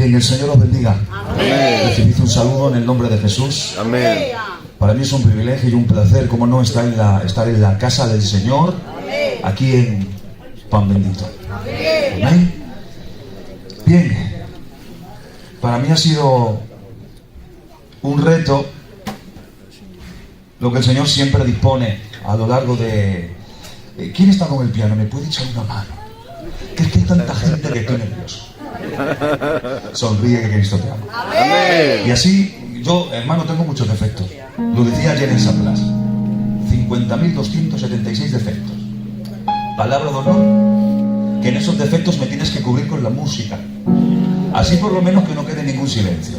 Bien, el Señor os bendiga. Amén. Recibid un saludo en el nombre de Jesús. Amén. Para mí es un privilegio y un placer, como no, estar en la casa del Señor, aquí en Pan Bendito. Amén. Bien, para mí ha sido un reto lo que el Señor siempre dispone a lo largo de... ¿Quién está con el piano? ¿Me puede echar una mano? Que es que hay tanta gente que estoy nervioso. Sonríe, que Cristo te ama. Amén. Y así, yo, hermano, tengo muchos defectos. Lo decía ayer en San Blas. 50.276 defectos. Palabra de honor, que en esos defectos me tienes que cubrir con la música. Así por lo menos que no quede ningún silencio.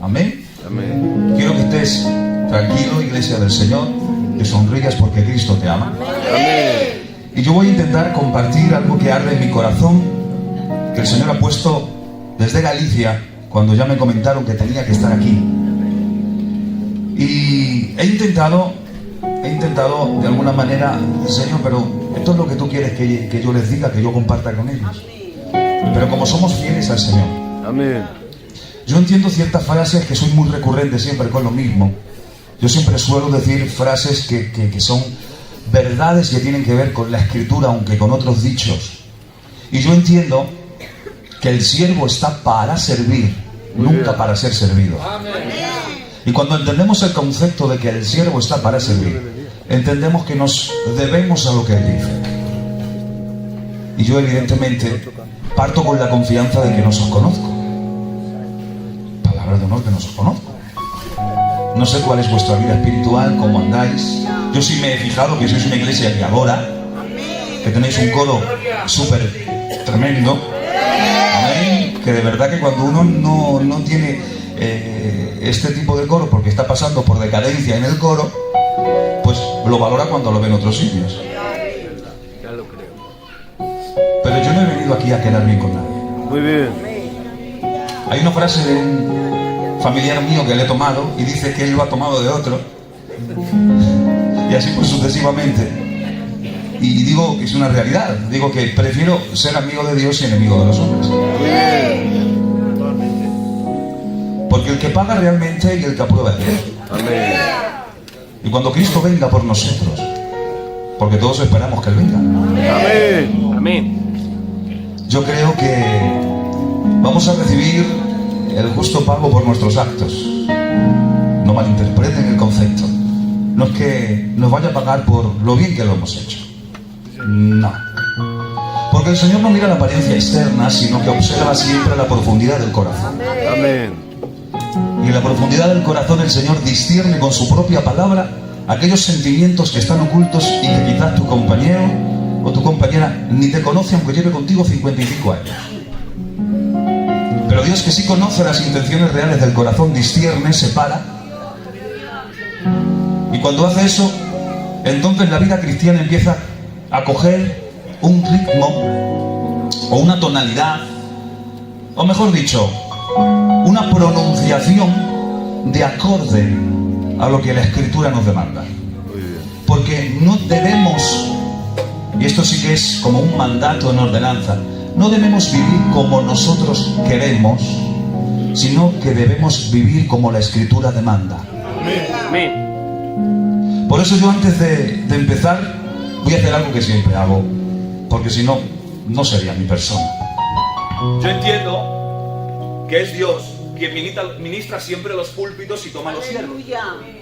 Amén. Amén. Quiero que estés tranquilo, iglesia del Señor, que sonrías porque Cristo te ama. Amén. Y yo voy a intentar compartir algo que arde en mi corazón, que el Señor ha puesto desde Galicia, cuando ya me comentaron que tenía que estar aquí. Y he intentado de alguna manera, Señor, pero esto es lo que tú quieres que yo les diga, que yo comparta con ellos. Pero como somos fieles al Señor, Amén. yo entiendo ciertas frases que soy muy recurrente siempre con lo mismo. Yo siempre suelo decir frases que son verdades que tienen que ver con la Escritura, aunque con otros dichos. Y yo entiendo que el siervo está para servir, nunca para ser servido. Y cuando entendemos el concepto de que el siervo está para servir, entendemos que nos debemos a lo que Él dice. Y yo evidentemente parto con la confianza de que no os conozco. Palabra de honor, que no os conozco. No sé cuál es vuestra vida espiritual, cómo andáis. Yo sí me he fijado que sois una iglesia guiadora, que tenéis un coro súper tremendo. Amén. Que de verdad que cuando uno no tiene este tipo de coro porque está pasando por decadencia en el coro, pues lo valora cuando lo ve en otros sitios. Pero yo no he venido aquí a quedar bien con nadie. Muy bien. Hay una frase de un familiar mío que le he tomado y dice que él lo ha tomado de otro. Y así pues sucesivamente. Y digo que es una realidad. Digo que prefiero ser amigo de Dios y enemigo de los hombres. Porque el que paga realmente y el que aprueba es Dios. Amén. Y cuando Cristo venga por nosotros, porque todos esperamos que Él venga, Amén. Amén. yo creo que vamos a recibir el justo pago por nuestros actos. No malinterpreten el concepto. No es que nos vaya a pagar por lo bien que lo hemos hecho. No. Porque el Señor no mira la apariencia externa, sino que observa siempre la profundidad del corazón. Amén. Y en la profundidad del corazón el Señor discierne con su propia palabra aquellos sentimientos que están ocultos y que quizás tu compañero o tu compañera ni te conoce aunque lleve contigo 55 años. Pero Dios, que sí conoce las intenciones reales del corazón, discierne, separa. Y cuando hace eso, entonces la vida cristiana empieza a coger un ritmo o una tonalidad, o mejor dicho, una pronunciación de acorde a lo que la Escritura nos demanda. Porque no debemos, y esto sí que es como un mandato en ordenanza, no debemos vivir como nosotros queremos, sino que debemos vivir como la Escritura demanda. Amén. Por eso yo antes de empezar voy a hacer algo que siempre hago, porque si no, no sería mi persona. Yo entiendo que es Dios quien ministra siempre los púlpitos y toma los siervos.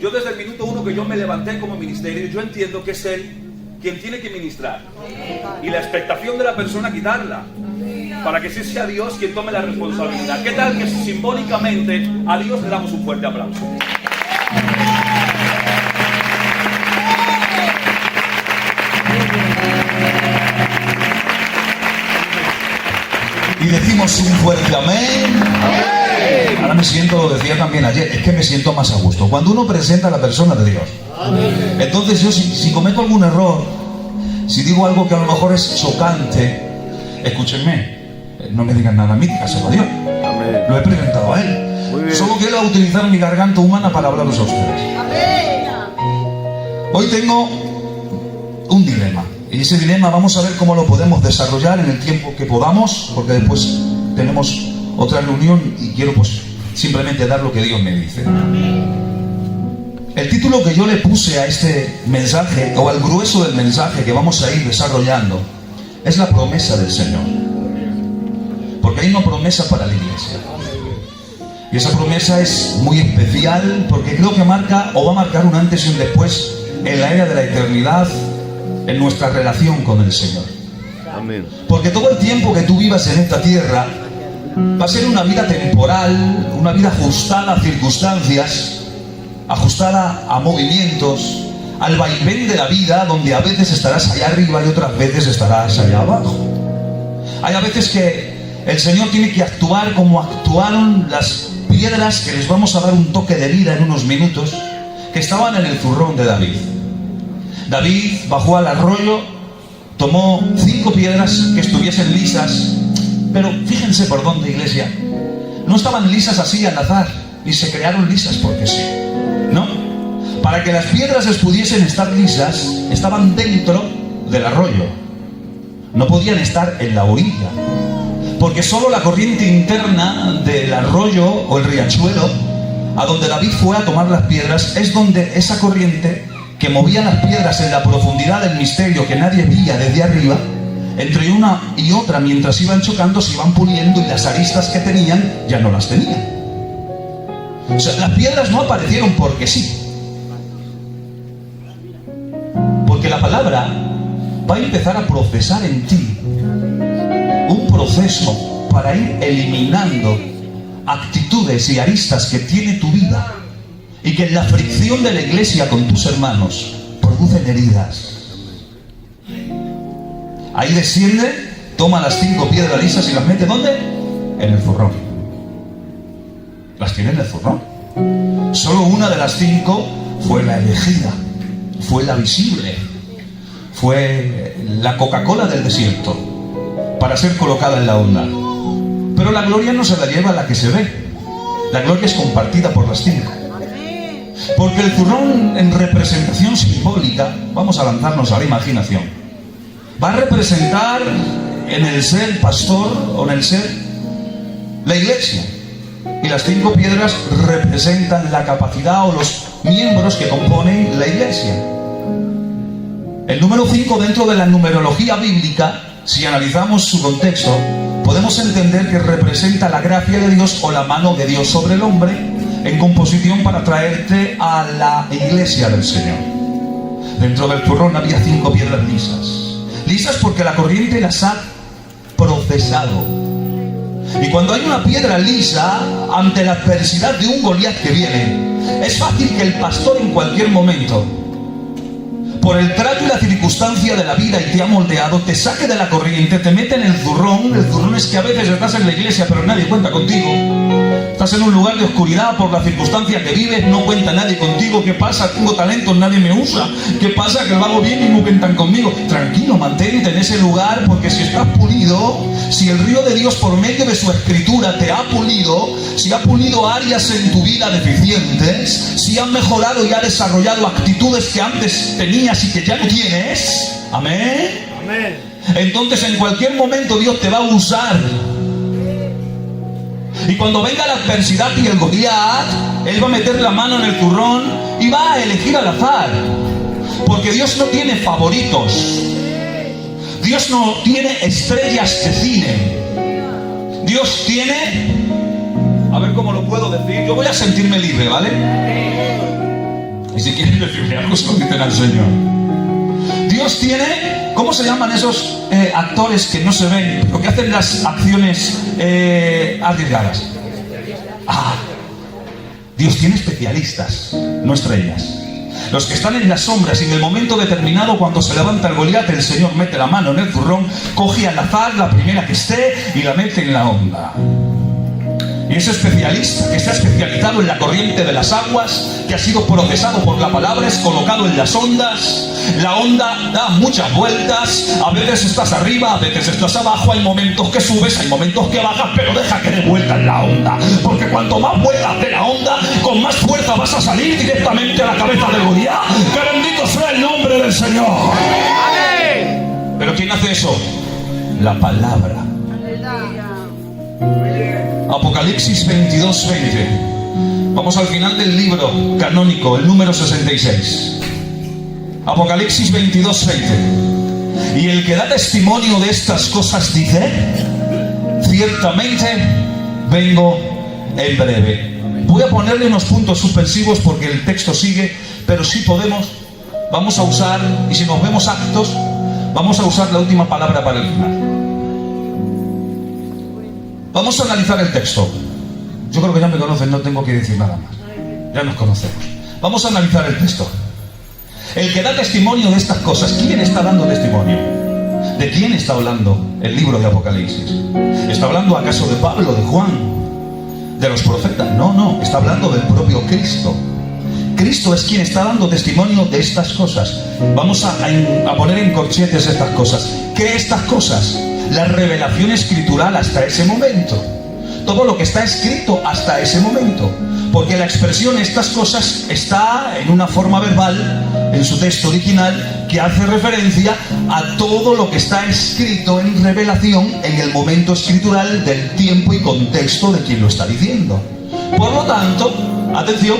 Yo desde el minuto 1 que yo me levanté como ministerio, yo entiendo que es Él quien tiene que ministrar. Y la expectación de la persona quitarla, para que sí sea Dios quien tome la responsabilidad. ¿Qué tal que simbólicamente a Dios le damos un fuerte aplauso? Y decimos un fuerte amén. Ahora me siento, lo decía también ayer, es que me siento más a gusto cuando uno presenta a la persona de Dios. Entonces yo si cometo algún error, si digo algo que a lo mejor es chocante, escúchenme, no me digan nada a mí, dígaselo a Dios. Amén. Lo he presentado a Él. Solo que Él va a utilizar mi garganta humana para hablaros a ustedes. Hoy tengo un dilema. Y ese dilema vamos a ver cómo lo podemos desarrollar en el tiempo que podamos, porque después tenemos otra reunión y quiero pues simplemente dar lo que Dios me dice. El título que yo le puse a este mensaje, o al grueso del mensaje que vamos a ir desarrollando, es la promesa del Señor. Porque hay una promesa para la iglesia. Y esa promesa es muy especial porque creo que marca o va a marcar un antes y un después en la era de la eternidad, en nuestra relación con el Señor. Amén. Porque todo el tiempo que tú vivas en esta tierra va a ser una vida temporal, una vida ajustada a circunstancias, ajustada a movimientos, al vaivén de la vida, donde a veces estarás allá arriba y otras veces estarás allá abajo. Hay a veces que el Señor tiene que actuar como actuaron las piedras que les vamos a dar un toque de vida en unos minutos, que estaban en el zurrón de David. David bajó al arroyo, tomó 5 piedras que estuviesen lisas, pero fíjense por dónde, iglesia, no estaban lisas así al azar, ni se crearon lisas porque sí, ¿no? Para que las piedras les pudiesen estar lisas, estaban dentro del arroyo, no podían estar en la orilla, porque solo la corriente interna del arroyo o el riachuelo, a donde David fue a tomar las piedras, es donde esa corriente que movía las piedras en la profundidad del misterio que nadie veía desde arriba, entre una y otra, mientras iban chocando, se iban puliendo y las aristas que tenían ya no las tenían. O sea, las piedras no aparecieron porque sí. Porque la palabra va a empezar a procesar en ti un proceso para ir eliminando actitudes y aristas que tiene tu vida y que en la fricción de la iglesia con tus hermanos producen heridas. Ahí desciende, toma las 5 piedras lisas y las mete ¿dónde? En el zurrón. Las tiene en el zurrón. Solo una de las 5 fue la elegida, fue la visible, fue la Coca-Cola del desierto para ser colocada en la onda. Pero la gloria no se la lleva la que se ve, la gloria es compartida por las 5. Porque el zurrón, en representación simbólica, vamos a lanzarnos a la imaginación, va a representar en el ser pastor o en el ser la iglesia, y las 5 piedras representan la capacidad o los miembros que componen la iglesia. El número 5 dentro de la numerología bíblica, si analizamos su contexto, podemos entender que representa la gracia de Dios o la mano de Dios sobre el hombre en composición para traerte a la iglesia del Señor. Dentro del zurrón había 5 piedras lisas. Lisas porque la corriente las ha procesado. Y cuando hay una piedra lisa, ante la adversidad de un Goliat que viene, es fácil que el pastor en cualquier momento, por el trato y la circunstancia de la vida y te ha moldeado, te saque de la corriente, te mete en el zurrón. El zurrón es que a veces estás en la iglesia pero nadie cuenta contigo. Estás en un lugar de oscuridad por la circunstancia que vives, no cuenta nadie contigo. ¿Qué pasa? Tengo talentos, nadie me usa. ¿Qué pasa? Que lo hago bien y no cuentan conmigo. Tranquilo, mantente en ese lugar, porque si estás pulido, si el río de Dios por medio de su escritura te ha pulido, si ha pulido áreas en tu vida deficientes, si has mejorado y ha desarrollado actitudes que antes tenías y que ya no tienes, amén, amén, entonces en cualquier momento Dios te va a usar. Y cuando venga la adversidad y el Goliat, Él va a meter la mano en el zurrón y va a elegir al azar. Porque Dios no tiene favoritos. Dios no tiene estrellas de cine. Dios tiene... A ver cómo lo puedo decir. Yo voy a sentirme libre, ¿vale? Y si quieren decirme algo, se lo dicen al Señor. Dios tiene... ¿Cómo se llaman esos actores que no se ven, pero que hacen las acciones arriesgadas? Dios tiene especialistas, no estrellas. Los que están en las sombras y en el momento determinado, cuando se levanta el Goliat, el Señor mete la mano en el zurrón, coge al azar la primera que esté y la mete en la onda. Y ese especialista que está especializado en la corriente de las aguas, que ha sido procesado por la palabra, es colocado en las ondas. La onda da muchas vueltas, a veces estás arriba, a veces estás abajo, hay momentos que subes, hay momentos que bajas, pero deja que dé vuelta en la onda, porque cuanto más vueltas de la onda, con más fuerza vas a salir directamente a la cabeza del Goliat. ¡Que bendito sea el nombre del Señor! ¿Pero quién hace eso? La palabra. Apocalipsis 22:20. Vamos al final del libro canónico, el número 66. Apocalipsis 22:20. Y el que da testimonio de estas cosas dice: ciertamente vengo en breve. Voy a ponerle unos puntos suspensivos porque el texto sigue, pero si podemos, vamos a usar, y si nos vemos aptos, vamos a usar la última palabra para el final. Vamos a analizar el texto. Yo creo que ya me conocen, no tengo que decir nada más. Ya nos conocemos. Vamos a analizar el texto. El que da testimonio de estas cosas, ¿quién está dando testimonio? ¿De quién está hablando el libro de Apocalipsis? ¿Está hablando acaso de Pablo, de Juan, de los profetas? No, está hablando del propio Cristo. Cristo es quien está dando testimonio de estas cosas. Vamos a poner en corchetes estas cosas. ¿Qué estas cosas? La revelación escritural hasta ese momento. Todo lo que está escrito hasta ese momento. Porque la expresión estas cosas está en una forma verbal, en su texto original, que hace referencia a todo lo que está escrito en revelación en el momento escritural del tiempo y contexto de quien lo está diciendo. Por lo tanto, atención,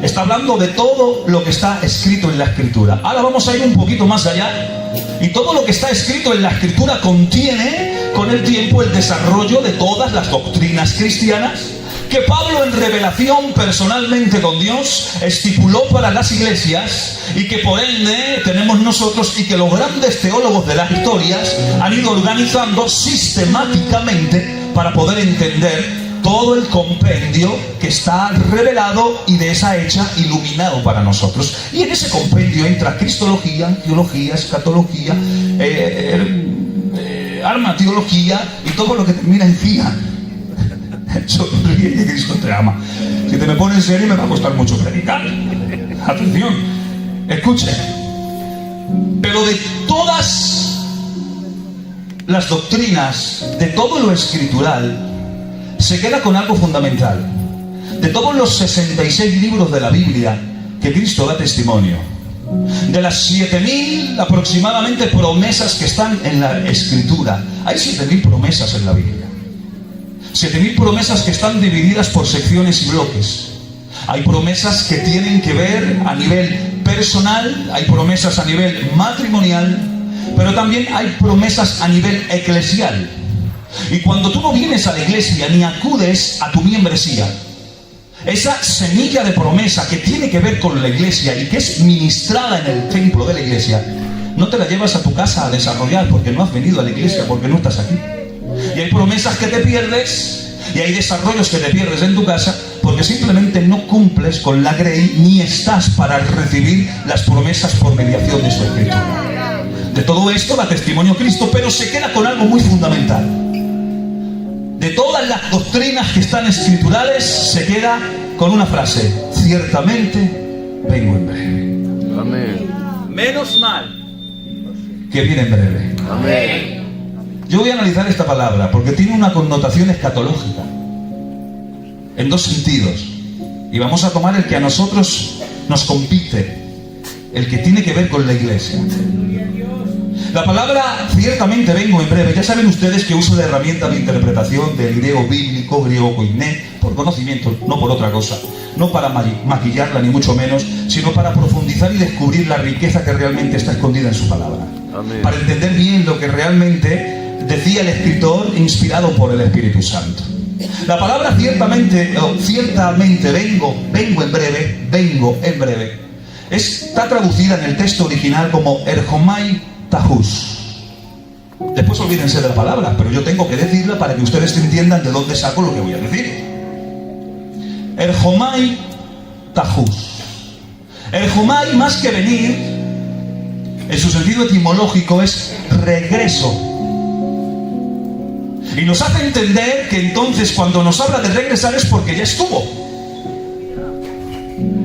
está hablando de todo lo que está escrito en la Escritura. Ahora vamos a ir un poquito más allá. Y todo lo que está escrito en la Escritura contiene con el tiempo el desarrollo de todas las doctrinas cristianas que Pablo en revelación personalmente con Dios estipuló para las iglesias y que por ende tenemos nosotros y que los grandes teólogos de las historias han ido organizando sistemáticamente para poder entender todo el compendio que está revelado y de esa hecha iluminado para nosotros. Y en ese compendio entra cristología, teología, escatología, armateología y todo lo que termina en cía. Sonríe que Cristo te ama. Si te me pones en serio me va a costar mucho predicar. Atención, escuche. Pero de todas las doctrinas, de todo lo escritural, se queda con algo fundamental. De todos los 66 libros de la Biblia que Cristo da testimonio, de las 7.000 aproximadamente promesas que están en la Escritura, hay 7.000 promesas en la Biblia. 7.000 promesas que están divididas por secciones y bloques. Hay promesas que tienen que ver a nivel personal, hay promesas a nivel matrimonial, pero también hay promesas a nivel eclesial. Y cuando tú no vienes a la iglesia ni acudes a tu membresía, esa semilla de promesa que tiene que ver con la iglesia y que es ministrada en el templo de la iglesia, no te la llevas a tu casa a desarrollar porque no has venido a la iglesia, porque no estás aquí. Y hay promesas que te pierdes y hay desarrollos que te pierdes en tu casa porque simplemente no cumples con la grey ni estás para recibir las promesas por mediación de su escritura. De todo esto da testimonio Cristo, pero se queda con algo muy fundamental. De todas las doctrinas que están escriturales se queda con una frase: ciertamente vengo en breve. Amén. Menos mal Que viene en breve. Amén. Yo voy a analizar esta palabra porque tiene una connotación escatológica en dos sentidos, y vamos a tomar el que a nosotros nos compite, el que tiene que ver con la iglesia. La palabra ciertamente vengo en breve, ya saben ustedes que uso la herramienta de interpretación del griego bíblico, griego koiné, por conocimiento, no por otra cosa, no para maquillarla ni mucho menos, sino para profundizar y descubrir la riqueza que realmente está escondida en su palabra. Amén. Para entender bien lo que realmente decía el escritor inspirado por el Espíritu Santo. La palabra ciertamente vengo en breve, está traducida en el texto original como erhomai tahus. Después olvídense de la palabra, pero yo tengo que decirla para que ustedes entiendan de dónde saco lo que voy a decir. Erhomai tahus. Erhomai, más que venir, en su sentido etimológico es regreso. Y nos hace entender que entonces cuando nos habla de regresar es porque ya estuvo.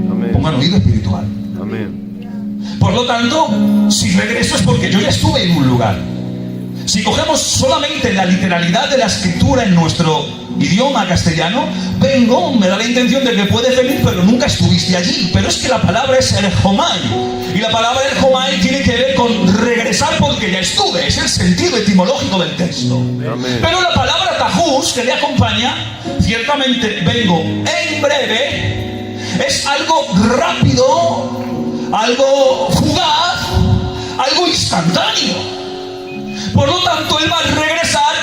Amén. Pongan oído espiritual. Amén. Por lo tanto, si regreso es porque yo ya estuve en un lugar. Si cogemos solamente la literalidad de la escritura en nuestro idioma castellano, vengo, me da la intención de que puedes venir, pero nunca estuviste allí. Pero es que la palabra es erjomai. Y la palabra erjomai tiene que ver con regresar porque ya estuve. Es el sentido etimológico del texto. Amén. Pero la palabra tajús que le acompaña, ciertamente vengo en breve, es algo rápido, algo fugaz, algo instantáneo. Por lo tanto, él va a regresar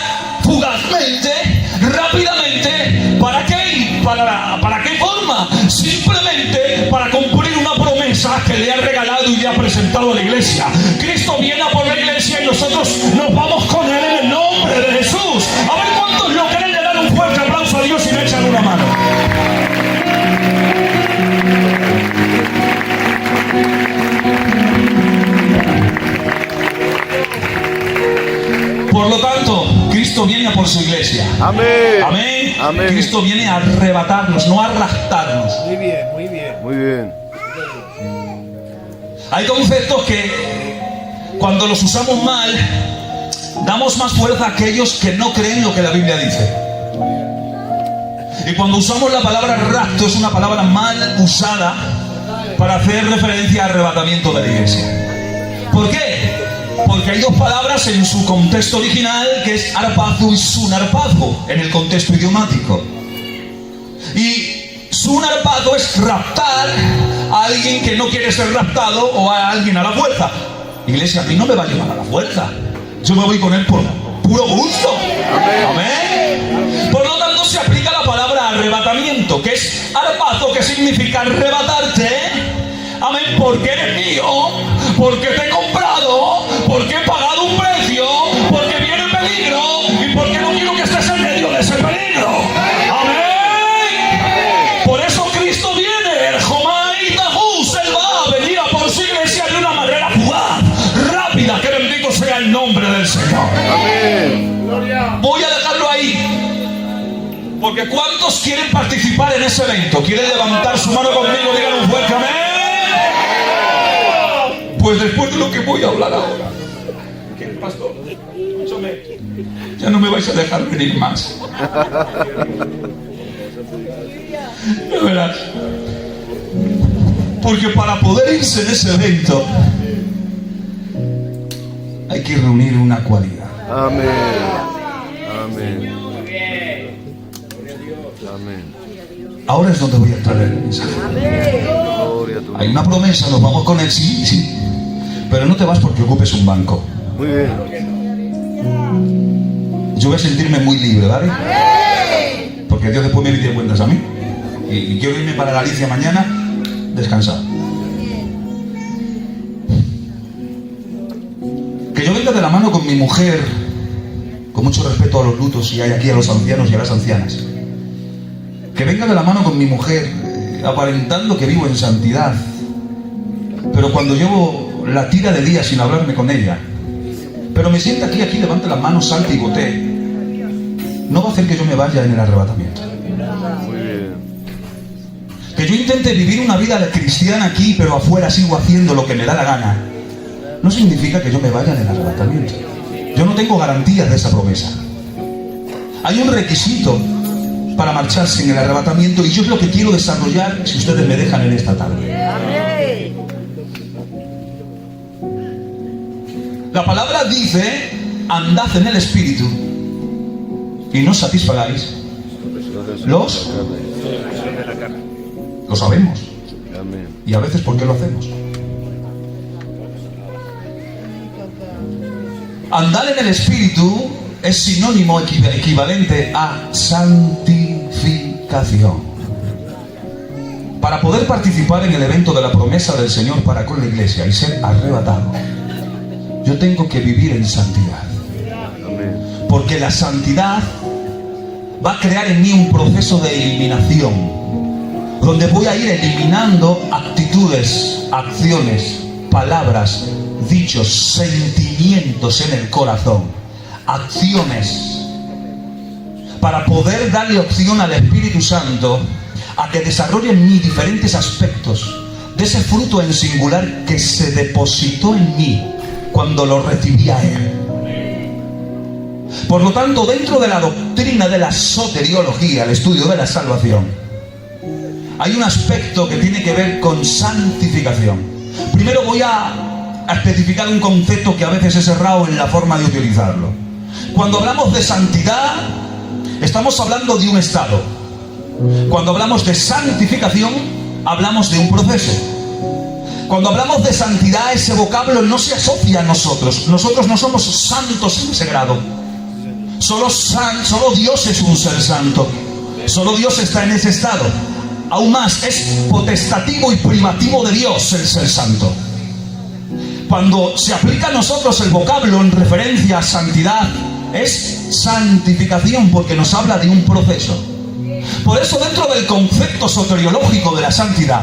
fugazmente, rápidamente. ¿Para qué? ¿Para qué forma? Simplemente para cumplir una promesa que le ha regalado y le ha presentado a la iglesia. Cristo viene a por la iglesia y nosotros nos vamos con él en el nombre de Jesús. A ver cuántos lo creen, le dan un fuerte aplauso a Dios y le echan una mano. Por lo tanto, Cristo viene a por su iglesia. Amén. Amén. Amén. Cristo viene a arrebatarnos, no a raptarnos. Muy bien, muy bien. Muy bien. Hay conceptos que cuando los usamos mal, damos más fuerza a aquellos que no creen lo que la Biblia dice. Y cuando usamos la palabra rapto, es una palabra mal usada para hacer referencia al arrebatamiento de la iglesia. ¿Por qué? Porque hay dos palabras en su contexto original, que es arpazo y sunarpazo, en el contexto idiomático. Y sunarpazo es raptar a alguien que no quiere ser raptado o a alguien a la fuerza. Iglesia, a mí no me va a llevar a la fuerza. Yo me voy con él por puro gusto. Amén. Por lo tanto, se aplica la palabra arrebatamiento, que es arpazo, que significa arrebatarte. Amén, porque eres mío, porque te he comprado, porque he pagado un precio, porque viene peligro y porque no quiero que estés en medio de ese peligro. Amén. Por eso Cristo viene, el Jomai Tajús, él va a venir a por su iglesia de una manera fugaz, rápida, que bendito sea el nombre del Señor. Amén. Voy a dejarlo ahí, porque ¿cuántos quieren participar en ese evento? ¿Quieren levantar su mano conmigo? Digan un fuerte amén. Pues después de lo que voy a hablar ahora, ¿qué, pastor? Escúchame, ya no me vais a dejar venir más. Ya verás. Porque para poder irse en ese evento hay que reunir una cualidad. Amén. Amén. Amén. Ahora es donde voy a entrar en el mensaje. Gloria a tu Hay una promesa, nos vamos con él, sí, sí. Pero no te vas porque ocupes un banco. Muy bien. Yo voy a sentirme muy libre, ¿vale? Porque Dios después me pide cuentas a mí. Y quiero irme para Galicia mañana descansado. Que yo venga de la mano con mi mujer, con mucho respeto a los lutos y hay aquí a los ancianos y a las ancianas. Que venga de la mano con mi mujer, aparentando que vivo en santidad. Pero cuando llevo la tira de días sin hablarme con ella, pero me sienta aquí, levante las manos, salte y gotee, no va a hacer que yo me vaya en el arrebatamiento. Muy bien. Que yo intente vivir una vida cristiana aquí, pero afuera sigo haciendo lo que me da la gana, no significa que yo me vaya en el arrebatamiento. Yo no tengo garantías de esa promesa. Hay un requisito para marcharse en el arrebatamiento y yo es lo que quiero desarrollar si ustedes me dejan en esta tarde. La palabra dice: andad en el Espíritu y no satisfagáis los... Lo sabemos. Amén. Y a veces, ¿por qué lo hacemos? Andar en el Espíritu es sinónimo equivalente a santificación. Para poder participar en el evento de la promesa del Señor para con la iglesia y ser arrebatado, yo tengo que vivir en santidad. Amén. Porque la santidad va a crear en mí un proceso de eliminación, donde voy a ir eliminando actitudes, acciones, palabras, dichos, sentimientos en el corazón, acciones, para poder darle opción al Espíritu Santo a que desarrolle en mí diferentes aspectos de ese fruto en singular que se depositó en mí cuando lo recibí a Él. Por lo tanto, dentro de la doctrina doctrina de la soteriología, el estudio de la salvación, hay un aspecto que tiene que ver con santificación. Primero voy a especificar un concepto que a veces es errado en la forma de utilizarlo. Cuando hablamos de santidad, estamos hablando de un estado. Cuando hablamos de santificación, hablamos de un proceso. Cuando hablamos de santidad, ese vocablo no se asocia a nosotros. Nosotros no somos santos en ese grado. Solo Dios es un ser santo. Solo Dios está en ese estado. Aún más, es potestativo y privativo de Dios el ser santo. Cuando se aplica a nosotros el vocablo en referencia a santidad, es santificación, porque nos habla de un proceso. Por eso, dentro del concepto soteriológico de la santidad,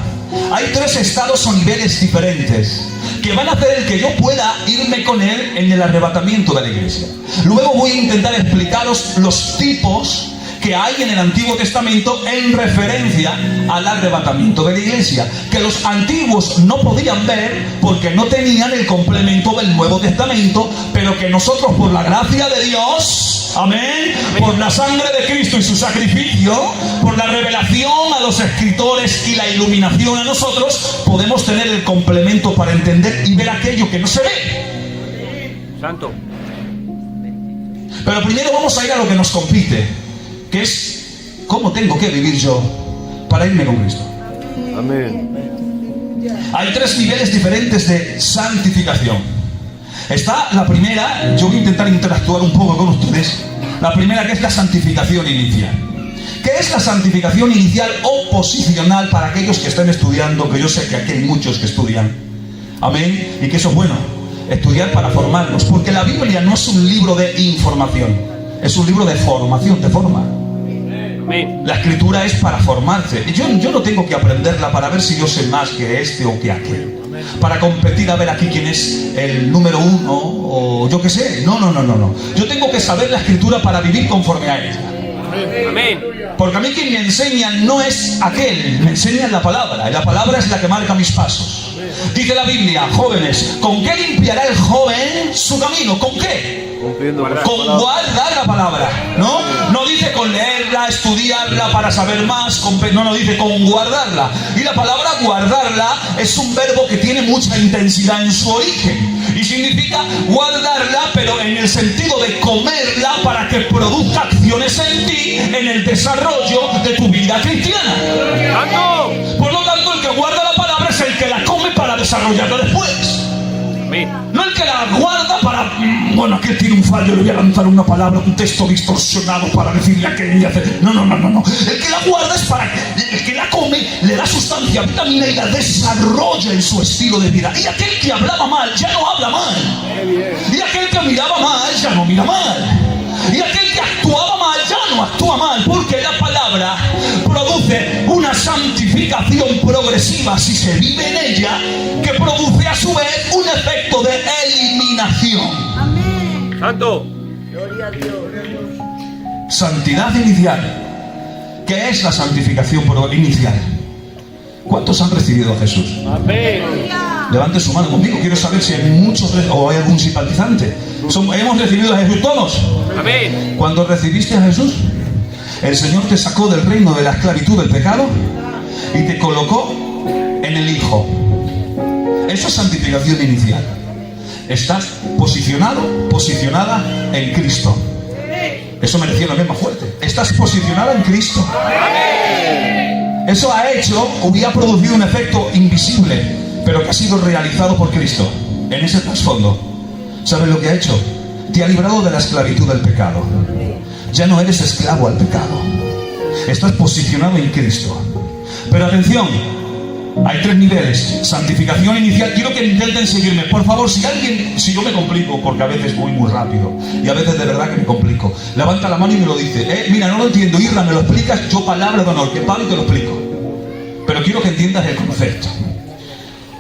hay 3 estados o niveles diferentes que van a hacer el que yo pueda irme con él en el arrebatamiento de la iglesia. Luego voy a intentar explicaros los tipos que hay en el Antiguo Testamento en referencia al arrebatamiento de la iglesia, que los antiguos no podían ver porque no tenían el complemento del Nuevo Testamento, pero que nosotros, por la gracia de Dios, amén, por la sangre de Cristo y su sacrificio, por la revelación a los escritores y la iluminación a nosotros, podemos tener el complemento para entender y ver aquello que no se ve. Santo. Pero primero vamos a ir a lo que nos compete, que es cómo tengo que vivir yo para irme con Cristo. Amén. Hay 3 niveles diferentes de santificación. Está la primera, yo voy a intentar interactuar un poco con ustedes. La primera, que es la santificación inicial. ¿Qué es la santificación inicial o posicional para aquellos que están estudiando? Que yo sé que aquí hay muchos que estudian. Amén. Y que eso es bueno, estudiar para formarnos, porque la Biblia no es un libro de información, es un libro de formación, de forma. La escritura es para formarse. Yo no tengo que aprenderla para ver si yo sé más que este o que aquel, para competir a ver aquí quién es el número 1 o yo qué sé. No. Yo tengo que saber la escritura para vivir conforme a ella. Amén. Porque a mí quien me enseña no es aquel, me enseña la palabra. Y la palabra es la que marca mis pasos. Dice la Biblia, jóvenes, ¿con qué limpiará el joven su camino? ¿Con qué? Con guardar la palabra, ¿no? No dice con leerla, estudiarla para saber más, no, dice con guardarla. Y la palabra guardarla es un verbo que tiene mucha intensidad en su origen. Y significa guardarla, pero en el sentido de comerla para que produzca acciones en ti, en el desarrollo de tu vida cristiana. Por lo tanto, el que guarda la palabra es el que la come para desarrollarla después. No el que la guarda para, bueno, aquel tiene un fallo, le voy a lanzar una palabra, un texto distorsionado para decirle a aquel y hacer. No. El que la guarda es para el que la come, le da sustancia, vitamina y la desarrolla en su estilo de vida. Y aquel que hablaba mal ya no habla mal. Y aquel que miraba mal ya no mira mal. Y aquel que actuaba mal ya no actúa mal, porque la palabra produce una santificación progresiva si se vive en ella, que produce a su vez un efecto de eliminación. Amén. Santo. Gloria a Dios. Santidad inicial. ¿Qué es la santificación inicial? ¿Cuántos han recibido a Jesús? Amén. Levante su mano conmigo. Quiero saber si hay muchos o hay algún simpatizante. ¿Hemos recibido a Jesús todos? Amén. Cuando recibiste a Jesús, el Señor te sacó del reino de la esclavitud del pecado y te colocó en el Hijo. Eso es santificación inicial. Estás posicionada en Cristo. Eso merecía una vez más fuerte. Estás posicionada en Cristo. Eso ha hecho, hubiera producido un efecto invisible, pero que ha sido realizado por Cristo. En ese trasfondo, ¿sabes lo que ha hecho? Te ha librado de la esclavitud del pecado. Ya no eres esclavo al pecado. Estás posicionado en Cristo. Pero atención, hay 3 niveles. Santificación inicial. Quiero que intenten seguirme. Por favor, si yo me complico, porque a veces voy muy rápido y a veces de verdad que me complico, levanta la mano y me lo dice. Mira, no lo entiendo, Irra, me lo explicas, yo palabra de honor, que paro y te lo explico. Pero quiero que entiendas el concepto.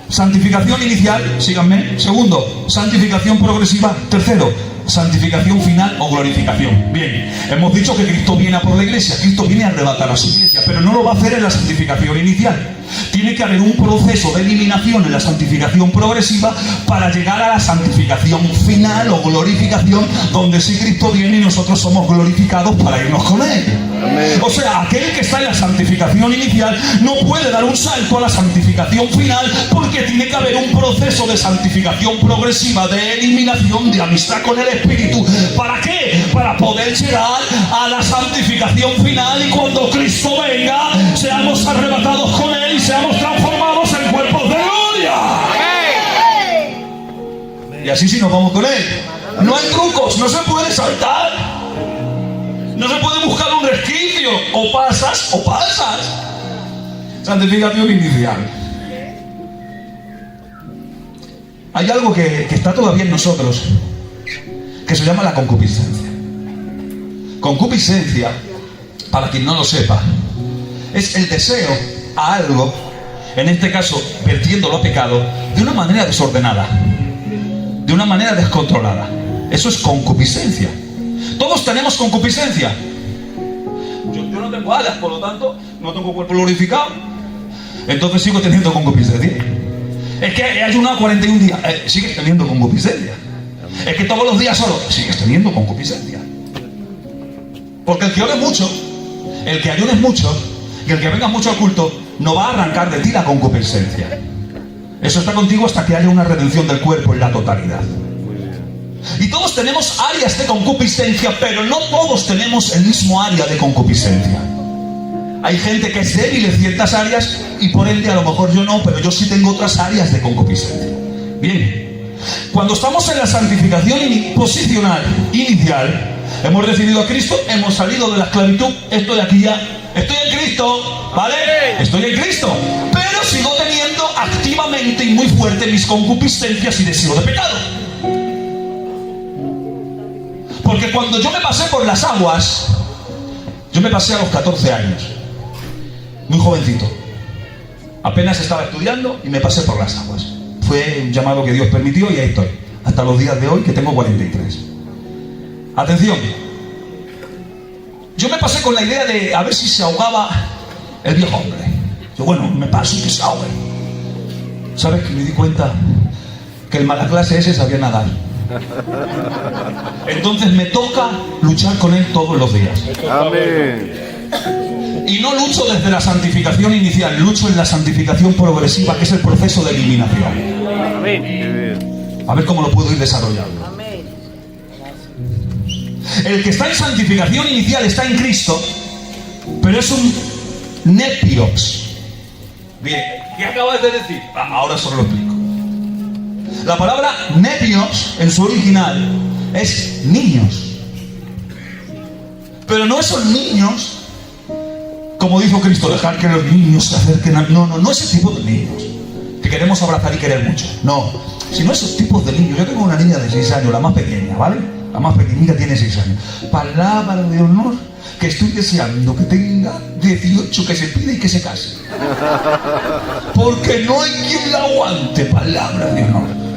Santificación inicial, síganme. Segundo, santificación progresiva. Tercero, santificación final o glorificación. Bien, hemos dicho que Cristo viene a por la iglesia. Cristo viene a arrebatar a su iglesia, pero no lo va a hacer en la santificación inicial. Tiene que haber un proceso de eliminación en la santificación progresiva para llegar a la santificación final o glorificación, donde sí Cristo viene y nosotros somos glorificados para irnos con Él. Amén. O sea, aquel que está en la santificación inicial no puede dar un salto a la santificación final, porque tiene que haber un proceso de santificación progresiva, de eliminación, de amistad con el Espíritu. ¿Para qué? Para poder llegar a la santificación final y cuando Cristo venga seamos arrebatados con Él y seamos transformados en cuerpos de gloria. Y así sí nos vamos con Él. No hay trucos, no se puede saltar. No se puede buscar un resquicio. O pasas o pasas. Santificación inicial. Hay algo que está todavía en nosotros, que se llama la concupiscencia. Concupiscencia, para quien no lo sepa, es el deseo a algo, en este caso vertiéndolo a pecado, de una manera desordenada, de una manera descontrolada. Eso es concupiscencia. Todos tenemos concupiscencia. Yo no tengo alas, por lo tanto no tengo cuerpo glorificado, entonces sigo teniendo concupiscencia. Es que he ayunado 41 días, sigues teniendo concupiscencia. Es que todos los días solo, sigues teniendo concupiscencia. Porque el que ore mucho, el que ayunes mucho y el que venga mucho al culto, no va a arrancar de ti la concupiscencia. Eso está contigo hasta que haya una redención del cuerpo en la totalidad. Y todos tenemos áreas de concupiscencia, pero no todos tenemos el mismo área de concupiscencia. Hay gente que es débil en ciertas áreas y por ende a lo mejor yo no, pero yo sí tengo otras áreas de concupiscencia. Bien, cuando estamos en la santificación posicional inicial, hemos recibido a Cristo, hemos salido de la esclavitud, estoy aquí ya, estoy en Cristo, ¿vale? Estoy en Cristo, pero sigo teniendo activamente y muy fuerte mis concupiscencias y deseos de pecado. Porque cuando yo me pasé por las aguas, yo me pasé a los 14 años, muy jovencito, apenas estaba estudiando y me pasé por las aguas. Fue un llamado que Dios permitió y ahí estoy, hasta los días de hoy que tengo 43. Atención, yo me pasé con la idea de a ver si se ahogaba el viejo hombre. Yo, bueno, me paso y que se ahogue. ¿Sabes que me di cuenta que el mala clase ese sabía nadar? Entonces me toca luchar con él todos los días. Amén. Y no lucho desde la santificación inicial, lucho en la santificación progresiva, que es el proceso de eliminación. Amén. A ver cómo lo puedo ir desarrollando. El que está en santificación inicial está en Cristo, pero es un nepios. Bien, ¿qué acabas de decir? Ahora solo lo explico. La palabra nepios en su original es niños. Pero no esos niños, como dijo Cristo, dejar que los niños se acerquen a... No ese tipo de niños que queremos abrazar y querer mucho. No, sino esos tipos de niños. Yo tengo una niña de 6 años, la más pequeña, ¿vale? La más pequeñita tiene 6 años. Palabra de honor que estoy deseando que tenga 18, que se pida y que se case. Porque no hay quien la aguante. Palabra de honor.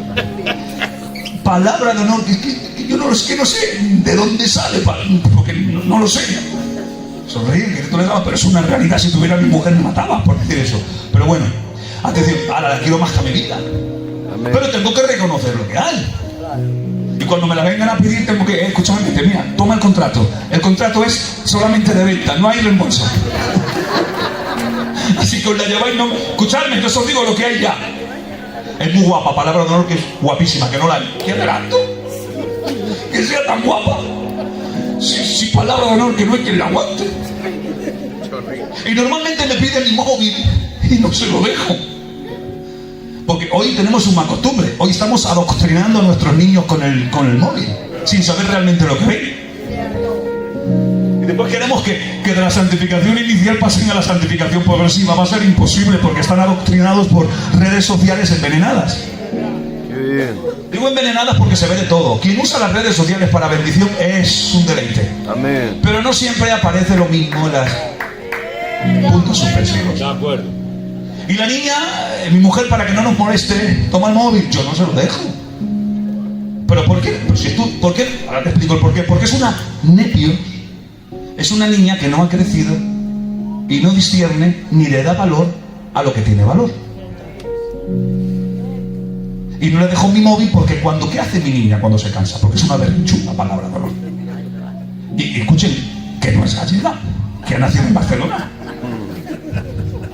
Palabra de honor que yo no sé de dónde sale, porque no lo sé. Sonreír, que tú le dabas, pero es una realidad. Si tuviera mi mujer me mataba por decir eso. Pero bueno, atención, ahora la quiero más que a mi vida. Amén. Pero tengo que reconocer lo que hay. Y cuando me la vengan a pedir tengo que, escúchame, mira, toma el contrato. El contrato es solamente de venta, no hay reembolso. Así que os la lleváis, no... Escuchadme, yo os digo lo que hay ya. Es muy guapa, palabra de honor, que es guapísima, que no la hay. ¿Qué adelanto? Que sea tan guapa. Si palabra de honor que no hay quien la aguante. Y normalmente me piden mi móvil y no se lo dejo. Porque hoy tenemos una costumbre. Hoy estamos adoctrinando a nuestros niños con el móvil, sin saber realmente lo que ven. Y después queremos que de la santificación inicial pasen a la santificación progresiva. Va a ser imposible porque están adoctrinados por redes sociales envenenadas. Qué bien. Digo envenenadas porque se ve de todo. Quien usa las redes sociales para bendición es un deleite. Amén. Pero no siempre aparece lo mismo en los puntos suspensivos. De acuerdo. Y la niña, mi mujer, para que no nos moleste, toma el móvil. Yo no se lo dejo. ¿Pero por qué? Pues si tú, ¿por qué? Ahora te explico el por qué. Porque es una nepio. Es una niña que no ha crecido y no discierne ni le da valor a a lo que tiene valor. Y no le dejo mi móvil porque ¿qué hace mi niña cuando se cansa? Porque es una berrinchuda palabra dolor. Y escuchen, que no es gallega, que ha nacido en Barcelona.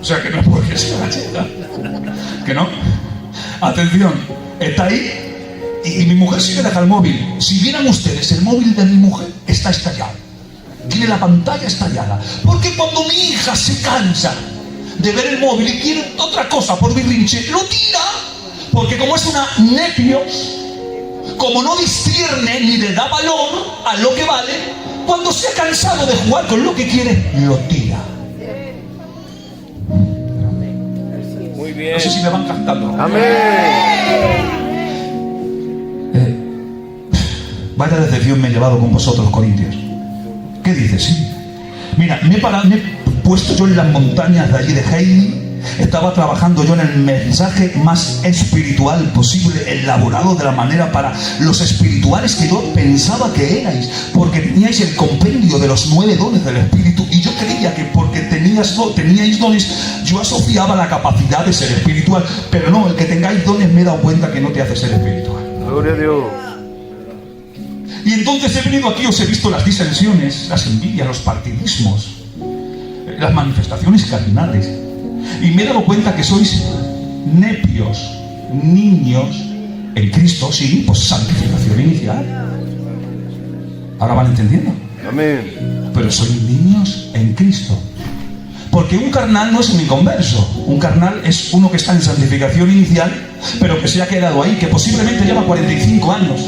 O sea, que no es porque sea gallega. Que no. Atención, está ahí y mi mujer sí que deja el móvil. Si vieran ustedes, el móvil de mi mujer está estallado. Tiene la pantalla estallada. Porque cuando mi hija se cansa de ver el móvil y quiere otra cosa por berrinche, lo tira. Porque como es una nepios, como no discierne ni le da valor a lo que vale, cuando se ha cansado de jugar con lo que quiere, lo tira. Muy bien. No sé si me van cantando. Amén. Vaya decepción me he llevado con vosotros, corintios. ¿Qué dices? Sí. Mira, me he puesto yo en las montañas de allí de Heidi. Estaba trabajando yo en el mensaje más espiritual posible, elaborado de la manera para los espirituales que yo pensaba que erais, porque teníais el compendio de los 9 dones del Espíritu, y yo creía que porque teníais dones, yo asociaba la capacidad de ser espiritual, pero no, el que tengáis dones me he dado cuenta que no te hace ser espiritual. Gloria a Dios. Y entonces he venido aquí, os he visto las disensiones, las envidias, los partidismos, las manifestaciones carnales. Y me he dado cuenta que sois nepios, niños en Cristo, sí, pues santificación inicial. Ahora van entendiendo. Amén. Pero sois niños en Cristo. Porque un carnal no es un inconverso. Un carnal es uno que está en santificación inicial, pero que se ha quedado ahí, que posiblemente lleva 45 años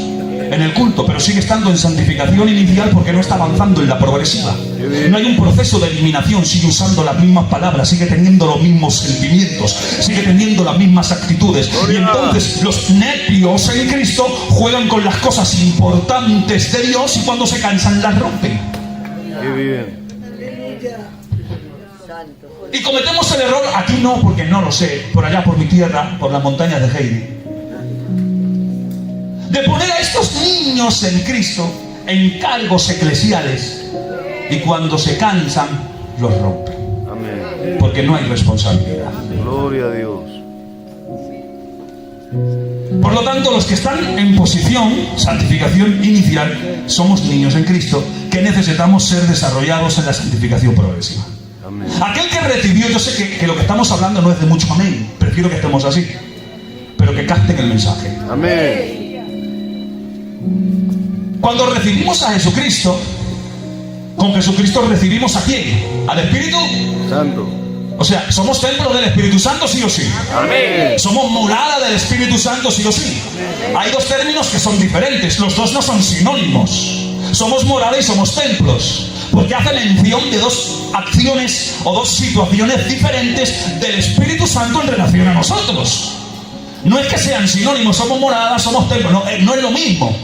en el culto, pero sigue estando en santificación inicial porque no está avanzando en la progresiva. No hay un proceso de eliminación, sigue usando las mismas palabras, sigue teniendo los mismos sentimientos, sigue teniendo las mismas actitudes. Y entonces los nepios en Cristo juegan con las cosas importantes de Dios y cuando se cansan las rompen. Qué bien. Y cometemos el error, aquí no, porque no lo sé, por allá por mi tierra, por las montañas de Heidi, de poner a estos niños en Cristo en cargos eclesiales y cuando se cansan los rompen. Amén. Porque no hay responsabilidad. Gloria a Dios. Por lo tanto, los que están en posición, santificación inicial, somos niños en Cristo que necesitamos ser desarrollados en la santificación progresiva. Amén. Aquel que recibió, yo sé que lo que estamos hablando no es de mucho amén, prefiero que estemos así, pero que capten el mensaje. Amén. Cuando recibimos a Jesucristo, con Jesucristo recibimos ¿a quién? Al Espíritu Santo. O sea, somos templo del Espíritu Santo sí o sí. Amén. Somos morada del Espíritu Santo sí o sí. Hay dos términos que son diferentes, los dos no son sinónimos. Somos morada y somos templos, porque hace mención de dos acciones o dos situaciones diferentes del Espíritu Santo en relación a nosotros. No es que sean sinónimos, somos morada, somos templos, no es lo mismo.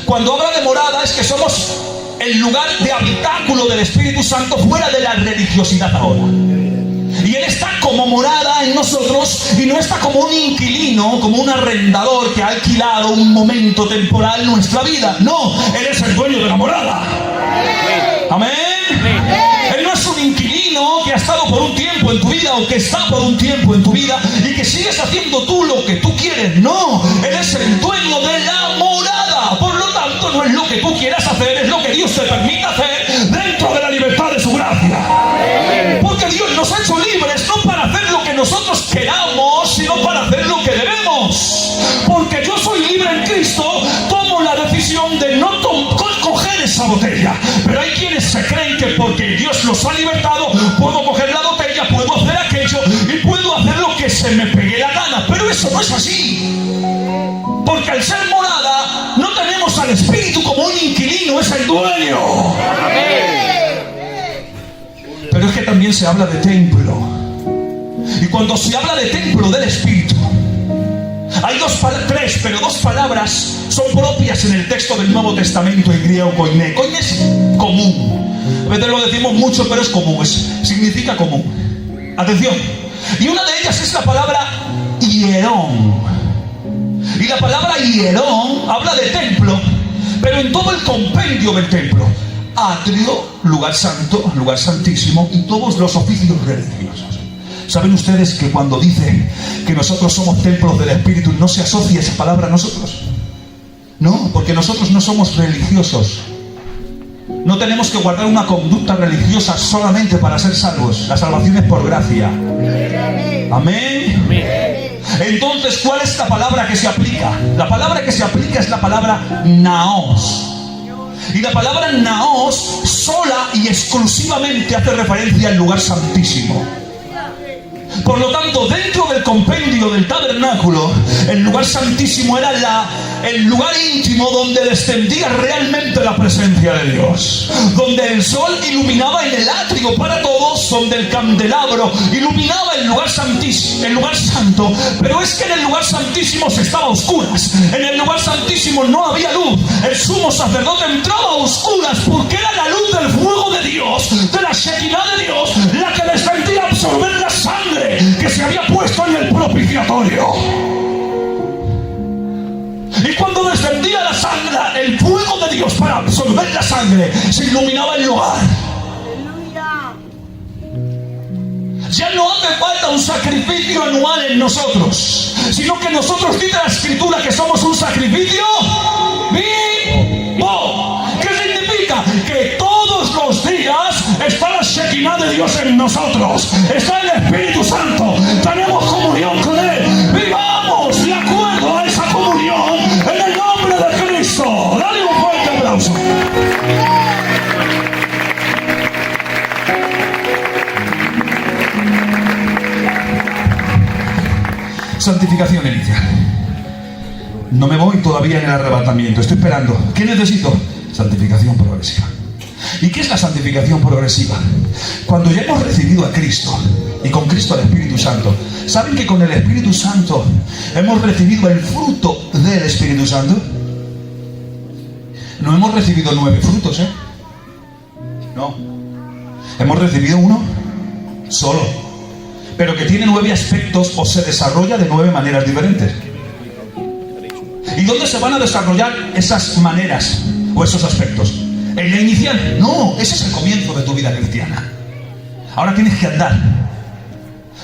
Cuando habla de morada es que somos el lugar de habitáculo del Espíritu Santo fuera de la religiosidad ahora. Y Él está como morada en nosotros y no está como un inquilino, como un arrendador que ha alquilado un momento temporal nuestra vida. No, Él es el dueño de la morada. Amén. Él no es un inquilino que ha estado por un tiempo en tu vida o que está por un tiempo en tu vida y que sigues haciendo tú lo que tú quieres. No, Él es el dueño de la morada. Por lo tanto, no es lo que tú quieras hacer, es lo que Dios te permite hacer dentro de la libertad de su gracia. Porque Dios nos ha hecho libres no para hacer lo que nosotros queramos, sino para hacer lo que debemos. Porque yo soy libre en Cristo, tomo la decisión de no coger esa botella. Pero hay quienes se creen que porque Dios los ha libertado, puedo coger la botella, puedo hacer aquello y puedo hacer lo que se me pegue la gana. Pero eso no es así. Porque al ser morada, no tenemos al Espíritu como un inquilino, es el dueño. Pero es que también se habla de templo. Y cuando se habla de templo del Espíritu, hay dos palabras son propias en el texto del Nuevo Testamento en griego, koiné. Koiné es común. A veces lo decimos mucho, pero es común, significa común. Atención. Y una de ellas es la palabra hierón. Y la palabra hierón habla de templo, pero en todo el compendio del templo. Atrio, lugar santo, lugar santísimo y todos los oficios religiosos. ¿Saben ustedes que cuando dice que nosotros somos templos del Espíritu, no se asocia esa palabra a nosotros? No, porque nosotros no somos religiosos. No tenemos que guardar una conducta religiosa solamente para ser salvos. La salvación es por gracia. Amén. Entonces, ¿cuál es la palabra que se aplica? La palabra que se aplica es la palabra naos. Y la palabra naos sola y exclusivamente hace referencia al lugar santísimo. Por lo tanto, dentro del compendio del tabernáculo, el lugar santísimo era el lugar íntimo donde descendía realmente la presencia de Dios, donde el sol iluminaba en el atrio para todos, donde el candelabro iluminaba el lugar santísimo, el lugar santo. Pero es que en el lugar santísimo se estaba a oscuras, en el lugar santísimo no había luz. El sumo sacerdote entraba a oscuras porque era la luz del fuego de Dios, de la Shekinah de Dios, la que descendía a absorber la sangre que se había puesto en el propiciatorio. Y cuando descendía la sangre, el fuego de Dios para absorber la sangre, se iluminaba el lugar. Ya no hace falta un sacrificio anual en nosotros, sino que nosotros, dice la Escritura, que somos un sacrificio vivo. ¿Qué significa? Que todos los días está la Shekinah de Dios en nosotros, está el Espíritu Santo, tenemos comunión con Él. Vivamos de acuerdo a esa comunión en el nombre de Cristo. Dale un fuerte aplauso. Santificación inicial. No me voy todavía en el arrebatamiento, estoy esperando. ¿Qué necesito? Santificación progresiva. ¿Y qué es la santificación progresiva? Cuando ya hemos recibido a Cristo y con Cristo al Espíritu Santo, ¿saben que con el Espíritu Santo hemos recibido el fruto del Espíritu Santo? No hemos recibido 9 frutos, ¿eh? No. Hemos recibido uno solo, pero que tiene 9 aspectos o se desarrolla de 9 maneras diferentes. ¿Y dónde se van a desarrollar esas maneras o esos aspectos? ¿En la inicial? No, ese es el comienzo de tu vida cristiana. Ahora tienes que andar.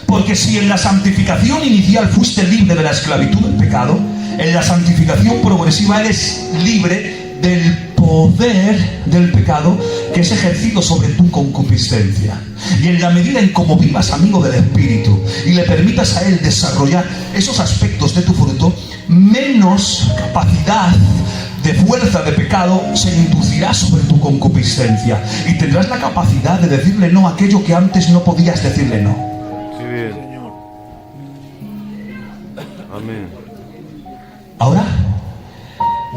Porque si en la santificación inicial fuiste libre de la esclavitud del pecado, en la santificación progresiva eres libre del poder del pecado que es ejercido sobre tu concupiscencia. Y en la medida en cómo vivas amigo del Espíritu y le permitas a Él desarrollar esos aspectos de tu fruto, menos capacidad de fuerza de pecado se inducirá sobre tu concupiscencia y tendrás la capacidad de decirle no a aquello que antes no podías decirle no. Sí, bien. Amén. Ahora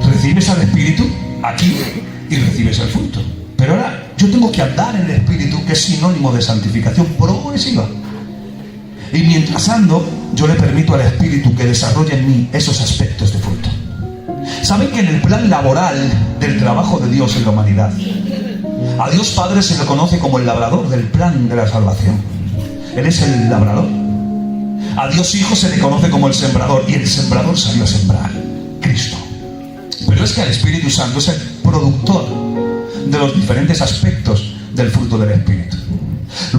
recibes al Espíritu aquí y recibes el fruto. Pero ahora yo tengo que andar en el Espíritu, que es sinónimo de santificación progresiva. Y mientras ando, yo le permito al Espíritu que desarrolle en mí esos aspectos de fruto. ¿Saben que en el plan laboral del trabajo de Dios en la humanidad, a Dios Padre se le conoce como el labrador del plan de la salvación? Él es el labrador. A Dios Hijo se le conoce como el sembrador, y el sembrador salió a sembrar, Cristo. Pero es que el Espíritu Santo es el productor de los diferentes aspectos del fruto del Espíritu.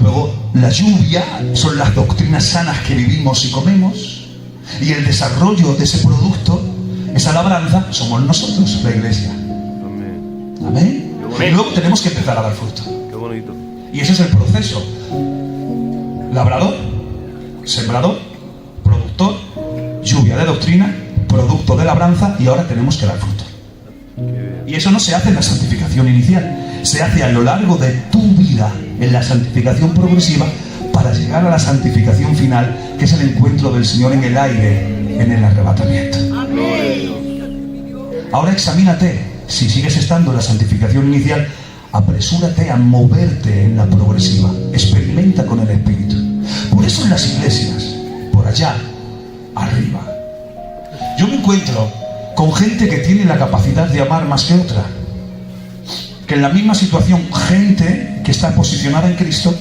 Luego, la lluvia son las doctrinas sanas que vivimos y comemos, y el desarrollo de ese producto, esa labranza, somos nosotros, la iglesia. Amén. Amén. Y luego tenemos que empezar a dar fruto. Qué bonito. Y ese es el proceso. Labrador, sembrador, productor, lluvia de doctrina, producto de labranza, y ahora tenemos que dar fruto. Y eso no se hace en la santificación inicial, se hace a lo largo de tu vida en la santificación progresiva para llegar a la santificación final, que es el encuentro del Señor en el aire, en el arrebatamiento. Ahora examínate. Si sigues estando en la santificación inicial, apresúrate a moverte en la progresiva. Experimenta con el Espíritu. Por eso en las iglesias, por allá, arriba, yo me encuentro con gente que tiene la capacidad de amar más que otra. Que en la misma situación, gente que está posicionada en Cristo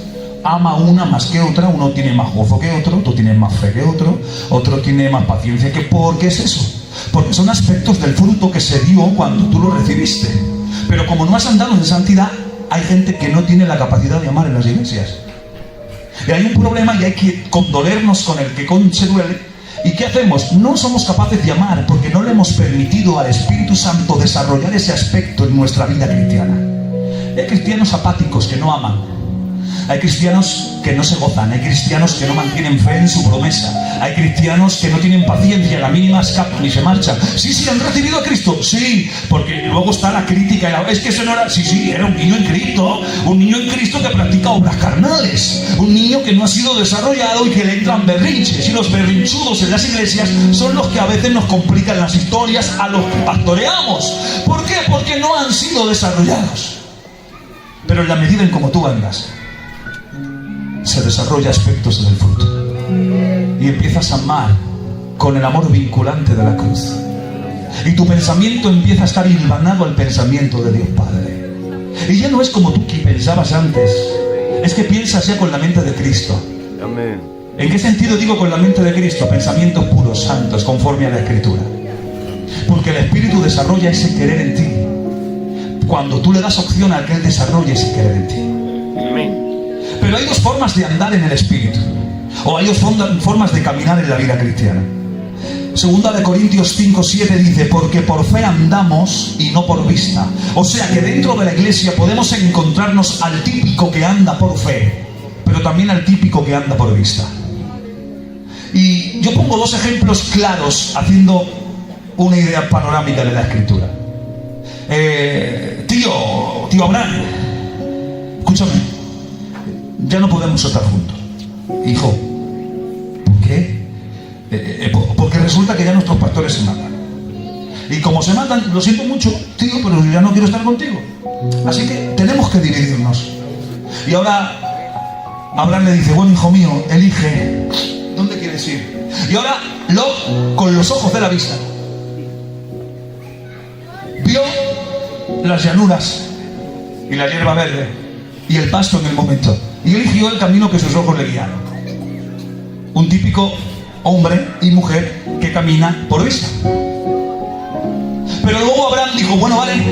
ama una más que otra. Uno tiene más gozo que otro tiene más fe que otro tiene más paciencia que... ¿Por qué es eso? Porque son aspectos del fruto que se dio cuando tú lo recibiste. Pero como no has andado en santidad, hay gente que no tiene la capacidad de amar en las iglesias. Y hay un problema y hay que condolernos con el que se duele. ¿Y qué hacemos? No somos capaces de amar porque no le hemos permitido al Espíritu Santo desarrollar ese aspecto en nuestra vida cristiana. Hay cristianos apáticos que no aman. Hay cristianos que no se gozan. Hay cristianos que no mantienen fe en su promesa. Hay cristianos que no tienen paciencia, a la mínima escapan y se marchan. Sí, han recibido a Cristo. Sí, porque luego está la crítica. Es que ese no era... Sí, era un niño en Cristo. Un niño en Cristo que practica obras carnales. Un niño que no ha sido desarrollado y que le entran berrinches. Y los berrinchudos en las iglesias son los que a veces nos complican las historias a los que pastoreamos. ¿Por qué? Porque no han sido desarrollados. Pero en la medida en como tú andas, se desarrolla aspectos del fruto y empiezas a amar con el amor vinculante de la cruz, y tu pensamiento empieza a estar hilvanado al pensamiento de Dios Padre, y ya no es como tú que pensabas antes, es que piensas ya con la mente de Cristo. Amén. ¿En qué sentido digo con la mente de Cristo? Pensamientos puros, santos, conforme a la Escritura, porque el Espíritu desarrolla ese querer en ti cuando tú le das opción a que Él desarrolle ese querer en ti. Amén. Pero hay dos formas de andar en el Espíritu, o hay dos formas de caminar en la vida cristiana. Segunda de Corintios 5:7 dice: porque por fe andamos y no por vista. O sea que dentro de la iglesia podemos encontrarnos al típico que anda por fe, pero también al típico que anda por vista. Y yo pongo dos ejemplos claros haciendo una idea panorámica de la Escritura. Tío Abraham, escúchame, ya no podemos estar juntos. Hijo, ¿por qué? Porque resulta que ya nuestros pastores se matan. Y como se matan, lo siento mucho, tío, pero ya no quiero estar contigo. Así que tenemos que dividirnos. Y ahora Abraham le dice: bueno, hijo mío, elige, ¿dónde quieres ir? Y ahora Lot, con los ojos de la vista, vio las llanuras y la hierba verde y el pasto en el momento, y eligió el camino que sus ojos le guiaron. Un típico hombre y mujer que camina por vista. Pero luego Abraham dijo: bueno, vale,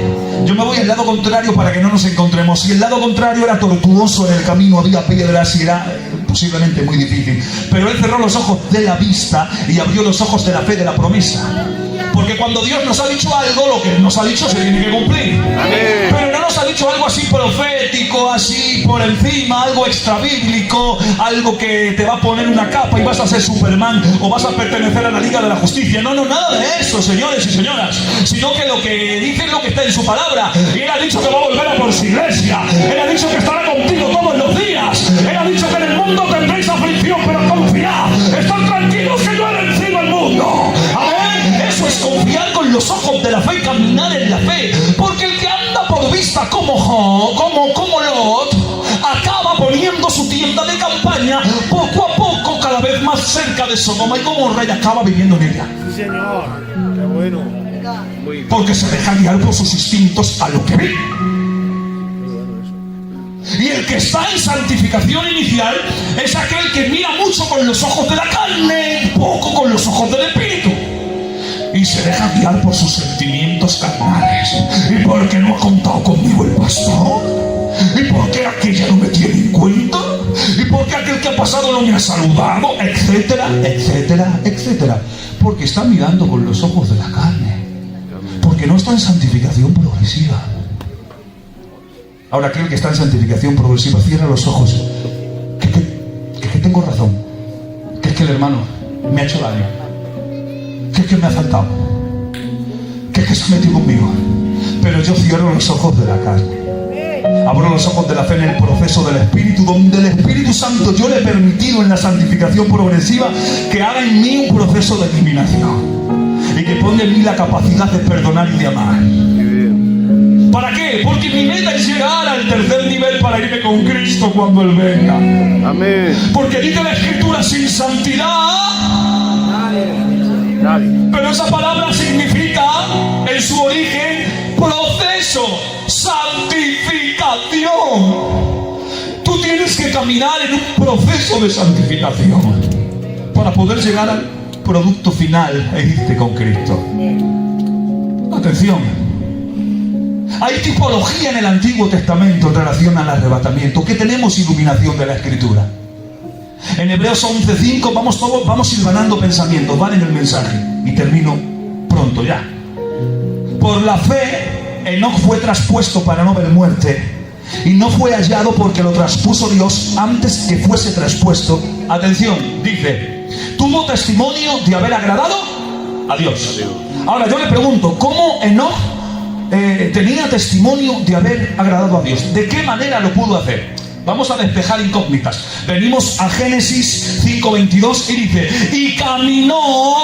yo me voy al lado contrario para que no nos encontremos. Y el lado contrario era tortuoso, en el camino había piedras y era posiblemente muy difícil. Pero él cerró los ojos de la vista y abrió los ojos de la fe, de la promesa. Porque cuando Dios nos ha dicho algo, lo que nos ha dicho se tiene que cumplir. Amén. Pero no nos ha dicho algo así profético, así por encima, algo extrabíblico, algo que te va a poner una capa y vas a ser Superman o vas a pertenecer a la Liga de la Justicia. No, nada de eso, señores y señoras. Sino que lo que dice es lo que está en su palabra. Y Él ha dicho que va a volver a por su iglesia. Él ha dicho que estará contigo todos los días. Él ha dicho que en el mundo tendréis aflicción, pero confiad. Estad tranquilos que yo he vencido el mundo. Amén. Eso es confiar con los ojos de la fe y caminar en la fe. Porque el que anda por vista como Lot, acaba poniendo su tienda de campaña poco a poco, cada vez más cerca de Sodoma y Gomorra, y acaba viviendo en ella. Sí, Señor. Qué bueno. Porque se deja guiar por sus instintos a lo que ve. Y el que está en santificación inicial es aquel que mira mucho con los ojos de la carne, poco con los ojos del espíritu. Y se deja guiar por sus sentimientos carnales. ¿Y por qué no ha contado conmigo el pastor? ¿Y por qué aquella no me tiene en cuenta? ¿Y por qué aquel que ha pasado no me ha saludado? Etcétera, etcétera, etcétera. Porque está mirando con los ojos de la carne. Porque no está en santificación progresiva. Ahora aquel que está en santificación progresiva cierra los ojos. Que tengo razón. Que es que el hermano me ha hecho daño. Que es que me ha faltado. Que es que se ha metido conmigo. Pero yo cierro los ojos de la carne. Abro los ojos de la fe en el proceso del Espíritu, donde el Espíritu Santo yo le he permitido en la santificación progresiva que haga en mí un proceso de eliminación y que ponga en mí la capacidad de perdonar y de amar. ¿Para qué? Porque mi meta es llegar al tercer nivel para irme con Cristo cuando Él venga. Amén. Porque dice la Escritura: sin santidad Nadie. pero esa palabra significa en su origen proceso, santificación. Tú tienes que caminar en un proceso de santificación para poder llegar al producto final e irte con Cristo. Atención, hay tipología en el Antiguo Testamento en relación al arrebatamiento. ¿Qué tenemos? Iluminación de la Escritura. En Hebreos 11:5 vamos hilvanando pensamientos, van en el mensaje. Y termino pronto ya. Por la fe, Enoc fue traspuesto para no ver muerte. Y no fue hallado porque lo traspuso Dios antes que fuese traspuesto. Atención, dice, tuvo testimonio de haber agradado a Dios. Ahora yo le pregunto, ¿cómo Enoc tenía testimonio de haber agradado a Dios? ¿De qué manera lo pudo hacer? Vamos a despejar incógnitas. Venimos a Génesis 5:22 y dice, y caminó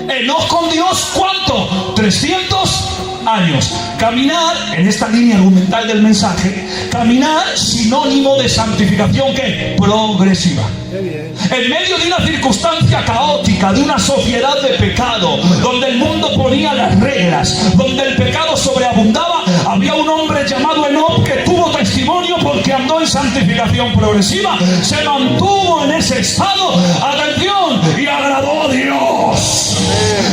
Enoc con Dios, ¿cuánto? 300 años. Caminar, en esta línea argumental del mensaje, caminar sinónimo de santificación, ¿qué? Progresiva. En medio de una circunstancia caótica, de una sociedad de pecado, donde el mundo ponía las reglas, donde el pecado sobreabundaba, había un hombre llamado Enoc que tuvo testimonio porque andó en santificación progresiva, se mantuvo en ese estado, atención, y agradó a Dios.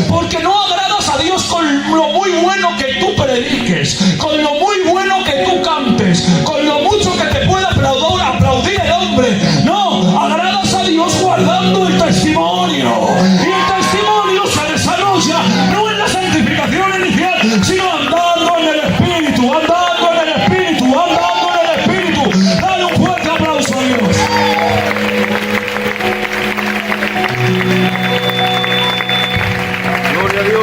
Porque no agradas a Dios con lo muy bueno que tú prediques, con lo muy bueno que tú cantes, con lo mucho que te pueda aplaudir el hombre. No, agradas a Dios guardando el testimonio. Y el testimonio se desarrolla no en la santificación inicial, sino andando en el Espíritu, andando en el Espíritu, andando en el Espíritu. Dale un fuerte aplauso a Dios. Gloria a Dios.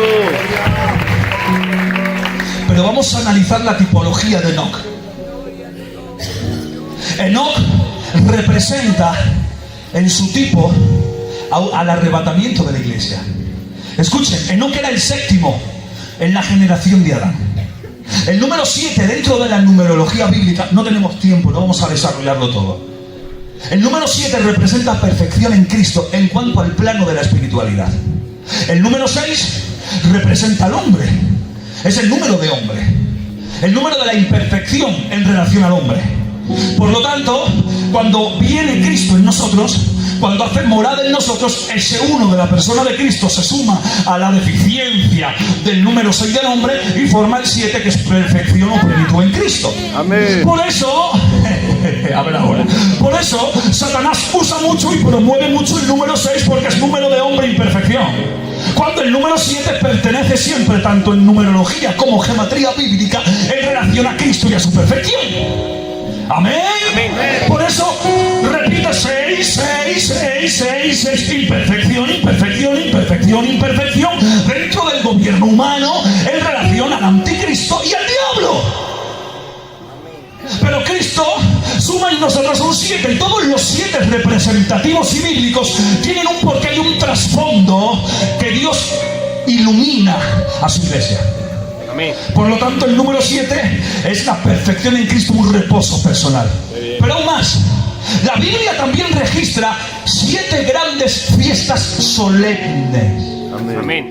Pero vamos a analizar la tipología de Enoc. Enoc representa en su tipo al arrebatamiento de la iglesia. Escuchen, Enoc era el séptimo en la generación de Adán. El número 7 dentro de la numerología bíblica, no tenemos tiempo, no vamos a desarrollarlo todo. El número 7 representa perfección en Cristo en cuanto al plano de la espiritualidad. El número 6 representa al hombre. Es el número de hombre, el número de la imperfección en relación al hombre. Por lo tanto, cuando viene Cristo en nosotros, cuando hace morada en nosotros, ese uno de la persona de Cristo se suma a la deficiencia del número 6 del hombre y forma el 7, que es perfección o plenitud en Cristo. Amén. Por eso, a ver ahora, por eso Satanás usa mucho y promueve mucho el número 6, porque es número de hombre imperfección. Cuando el número 7 pertenece siempre, tanto en numerología como geometría bíblica, en relación a Cristo y a su perfección. Amén. Amén. Por eso repite 6, 6, 6, 6, 6, imperfección, imperfección, imperfección, imperfección, dentro del gobierno humano en relación al anticristo y al diablo. Pero Cristo suma en nosotros un 7, y todos los 7 representativos y bíblicos tienen un porqué y un trasfondo que Dios ilumina a su iglesia. Amén. Por lo tanto, el número 7 es la perfección en Cristo, un reposo personal. Pero aún más, la Biblia también registra 7 grandes fiestas solemnes. Amén. Amén.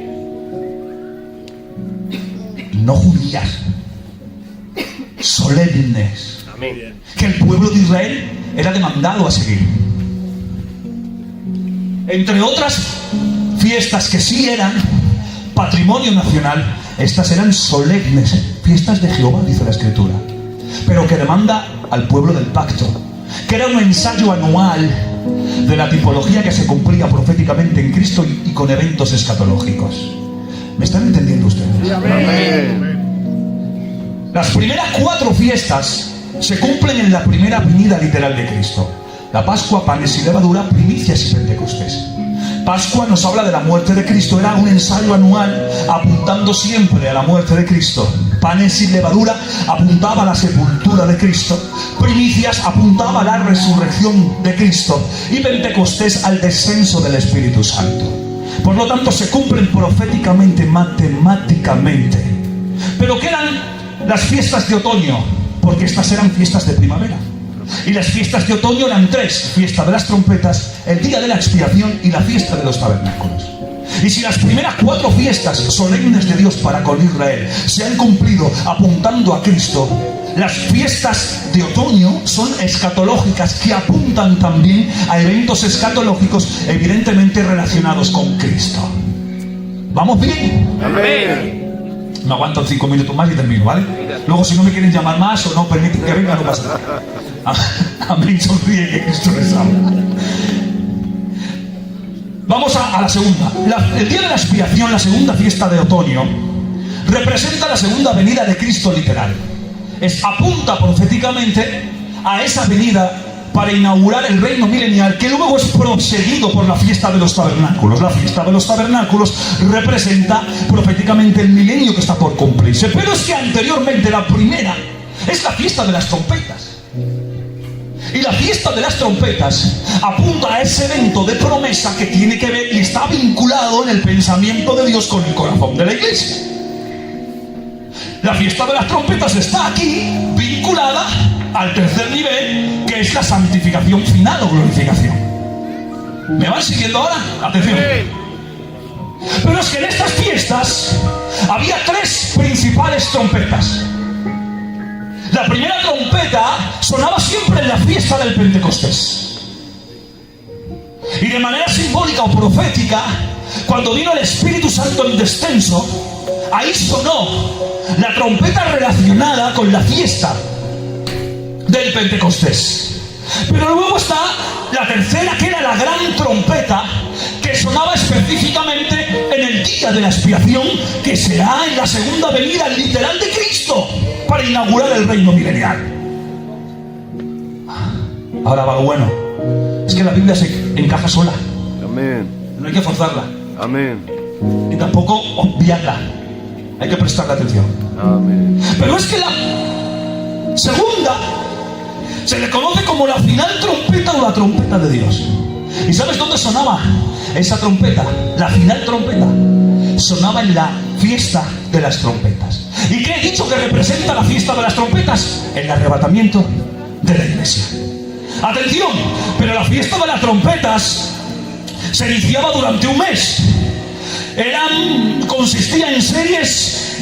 No judías, solemnes, Amén. que el pueblo de Israel era demandado a seguir. Entre otras fiestas que sí eran patrimonio nacional, estas eran solemnes, fiestas de Jehová, dice la Escritura, pero que demanda al pueblo del pacto, que era un ensayo anual de la tipología que se cumplía proféticamente en Cristo y con eventos escatológicos. ¿Me están entendiendo ustedes? Amén. Las primeras 4 fiestas se cumplen en la primera venida literal de Cristo. La Pascua, panes y levadura, primicias y Pentecostés. Pascua nos habla de la muerte de Cristo, era un ensayo anual apuntando siempre a la muerte de Cristo. Panes y levadura apuntaba a la sepultura de Cristo. Primicias apuntaba a la resurrección de Cristo. Y Pentecostés al descenso del Espíritu Santo. Por lo tanto, se cumplen proféticamente, matemáticamente. Pero ¿qué eran las fiestas de otoño? Porque estas eran fiestas de primavera. Y las fiestas de otoño eran 3: fiesta de las trompetas, el día de la expiación y la fiesta de los tabernáculos. Y si las primeras 4 fiestas solemnes de Dios para con Israel se han cumplido apuntando a Cristo, las fiestas de otoño son escatológicas, que apuntan también a eventos escatológicos evidentemente relacionados con Cristo. ¿Vamos bien? Amén. Me aguanto 5 minutos más y termino, ¿vale? Luego, si no me quieren llamar más o no permiten que venga, no pasa nada. Amén, sonríe que Cristo les ama. Vamos a la segunda. El día de la expiación, la segunda fiesta de otoño, representa la segunda venida de Cristo literal. Apunta proféticamente a esa venida para inaugurar el reino milenial, que luego es proseguido por la fiesta de los tabernáculos. La fiesta de los tabernáculos representa proféticamente el milenio que está por cumplirse. Pero es que anteriormente la primera es la fiesta de las trompetas. Y la fiesta de las trompetas apunta a ese evento de promesa que tiene que ver y está vinculado en el pensamiento de Dios con el corazón de la iglesia. La fiesta de las trompetas está aquí vinculada al tercer nivel, que es la santificación final o glorificación. ¿Me van siguiendo ahora? Atención. Pero es que en estas fiestas había tres principales trompetas. La primera trompeta sonaba siempre en la fiesta del Pentecostés. Y de manera simbólica o profética, cuando vino el Espíritu Santo en descenso, ahí sonó la trompeta relacionada con la fiesta del Pentecostés. Pero luego está la tercera, que era la gran trompeta, que sonaba específicamente en el día de la expiación, que será en la segunda venida literal de Cristo para inaugurar el reino milenial. Ahora va lo bueno. Es que la Biblia se encaja sola. Amén. No hay que forzarla. Amén. Y tampoco obviarla. Hay que prestarle atención. Amén. Pero es que la segunda se le conoce como la final trompeta o la trompeta de Dios. ¿Y sabes dónde sonaba esa trompeta? La final trompeta sonaba en la fiesta de las trompetas. ¿Y qué he dicho que representa la fiesta de las trompetas? El arrebatamiento de la iglesia. Atención, pero la fiesta de las trompetas se iniciaba durante un mes. Consistía en series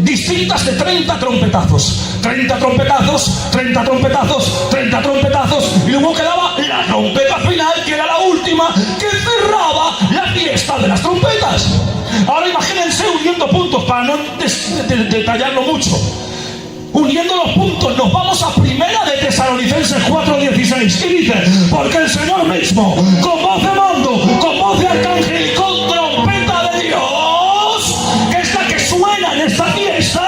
distintas de 30 trompetazos. 30 trompetazos, 30 trompetazos, 30 trompetazos. Y luego quedaba la trompeta final, que era la última, que cerraba la fiesta de las trompetas. Ahora imagínense uniendo puntos, para no detallarlo mucho. Uniendo los puntos, nos vamos a Primera de Tesalonicenses 4:16, y dice: porque el Señor mismo, con voz de mando, con voz de arcángel y con trompeta de Dios, que es la que suena en esta fiesta,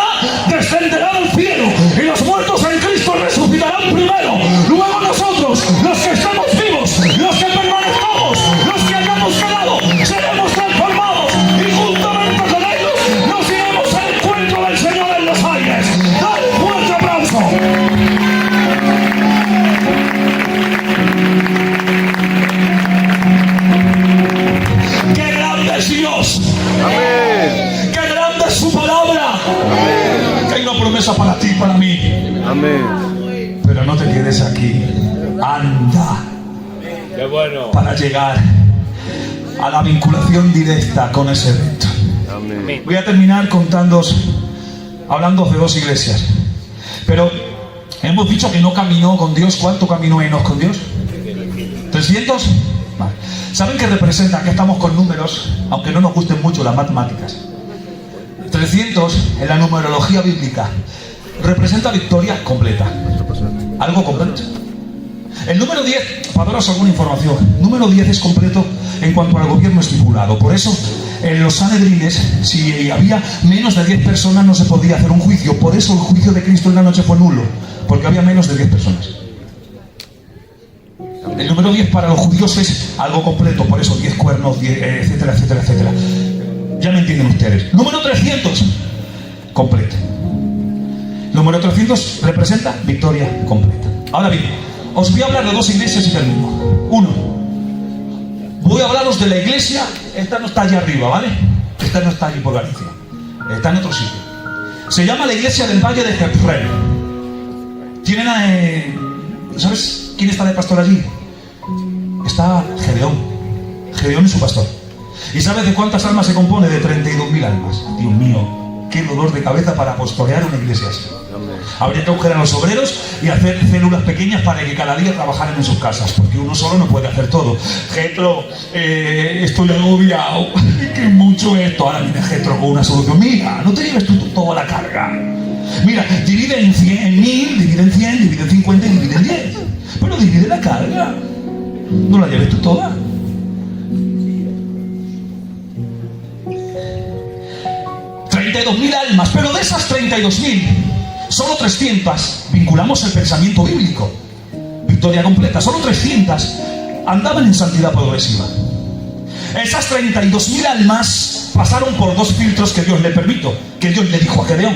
descenderá del cielo, y los muertos en Cristo resucitarán primero. Luego nosotros, los que estemos vivos, los que permanezcamos, los que hayamos quedado, seremos transformados, y juntamente con ellos nos iremos al encuentro del Señor en los aires. ¡Dale un fuerte aplauso! ¡Qué grande es Dios! Amén. ¡Qué grande es su palabra! Amén. Que hay una promesa para ti y para mí. Amén. Pero no te quedes aquí. Anda Qué bueno. para llegar a la vinculación directa con ese evento. Amén. Voy a terminar hablando de dos iglesias. Pero hemos dicho que no caminó con Dios. ¿Cuánto caminó Enoch con Dios? ¿300? Vale. ¿Saben qué representa? Que estamos con números, aunque no nos gusten mucho las matemáticas. 300 en la numerología bíblica representa victoria completa. Algo completo. El número 10, para daros alguna información, número 10 es completo en cuanto al gobierno estipulado. Por eso, en los Sanedrines, si había menos de 10 personas, no se podía hacer un juicio. Por eso el juicio de Cristo en la noche fue nulo, porque había menos de 10 personas. El número 10 para los judíos es algo completo, por eso 10 cuernos, 10, etcétera, etcétera, etcétera. Ya me entienden ustedes. Número 300, completo. Número 300 representa victoria completa. Ahora bien, os voy a hablar de dos iglesias y termino. Uno, voy a hablaros de la iglesia. Esta no está allá arriba, ¿vale? Esta no está allí por Galicia, está en otro sitio. Se llama la iglesia del Valle de Jezreel. Tienen ¿sabes quién está de pastor allí? Está Gedeón. Gedeón es su pastor. ¿Y sabes de cuántas almas se compone? De 32.000 almas. Dios mío, qué dolor de cabeza para pastorear una iglesia así. Habría que buscar a los obreros y hacer células pequeñas para que cada día trabajaran en sus casas, porque uno solo no puede hacer todo. Jetro, estoy agobiado, que mucho esto. Ahora viene Jetro con una solución. Mira, no te lleves tú toda la carga. Mira, divide en 100, en 1000, divide en 100, divide en 50 y divide en 10. Pero divide la carga. No la lleves tú toda. $32.000 almas, pero de esas 32.000, solo 300 vinculamos el pensamiento bíblico. Victoria completa, solo 300 andaban en santidad progresiva. Esas 32.000 almas pasaron por 2 filtros que Dios le permitió, que Dios le dijo a Gedeón.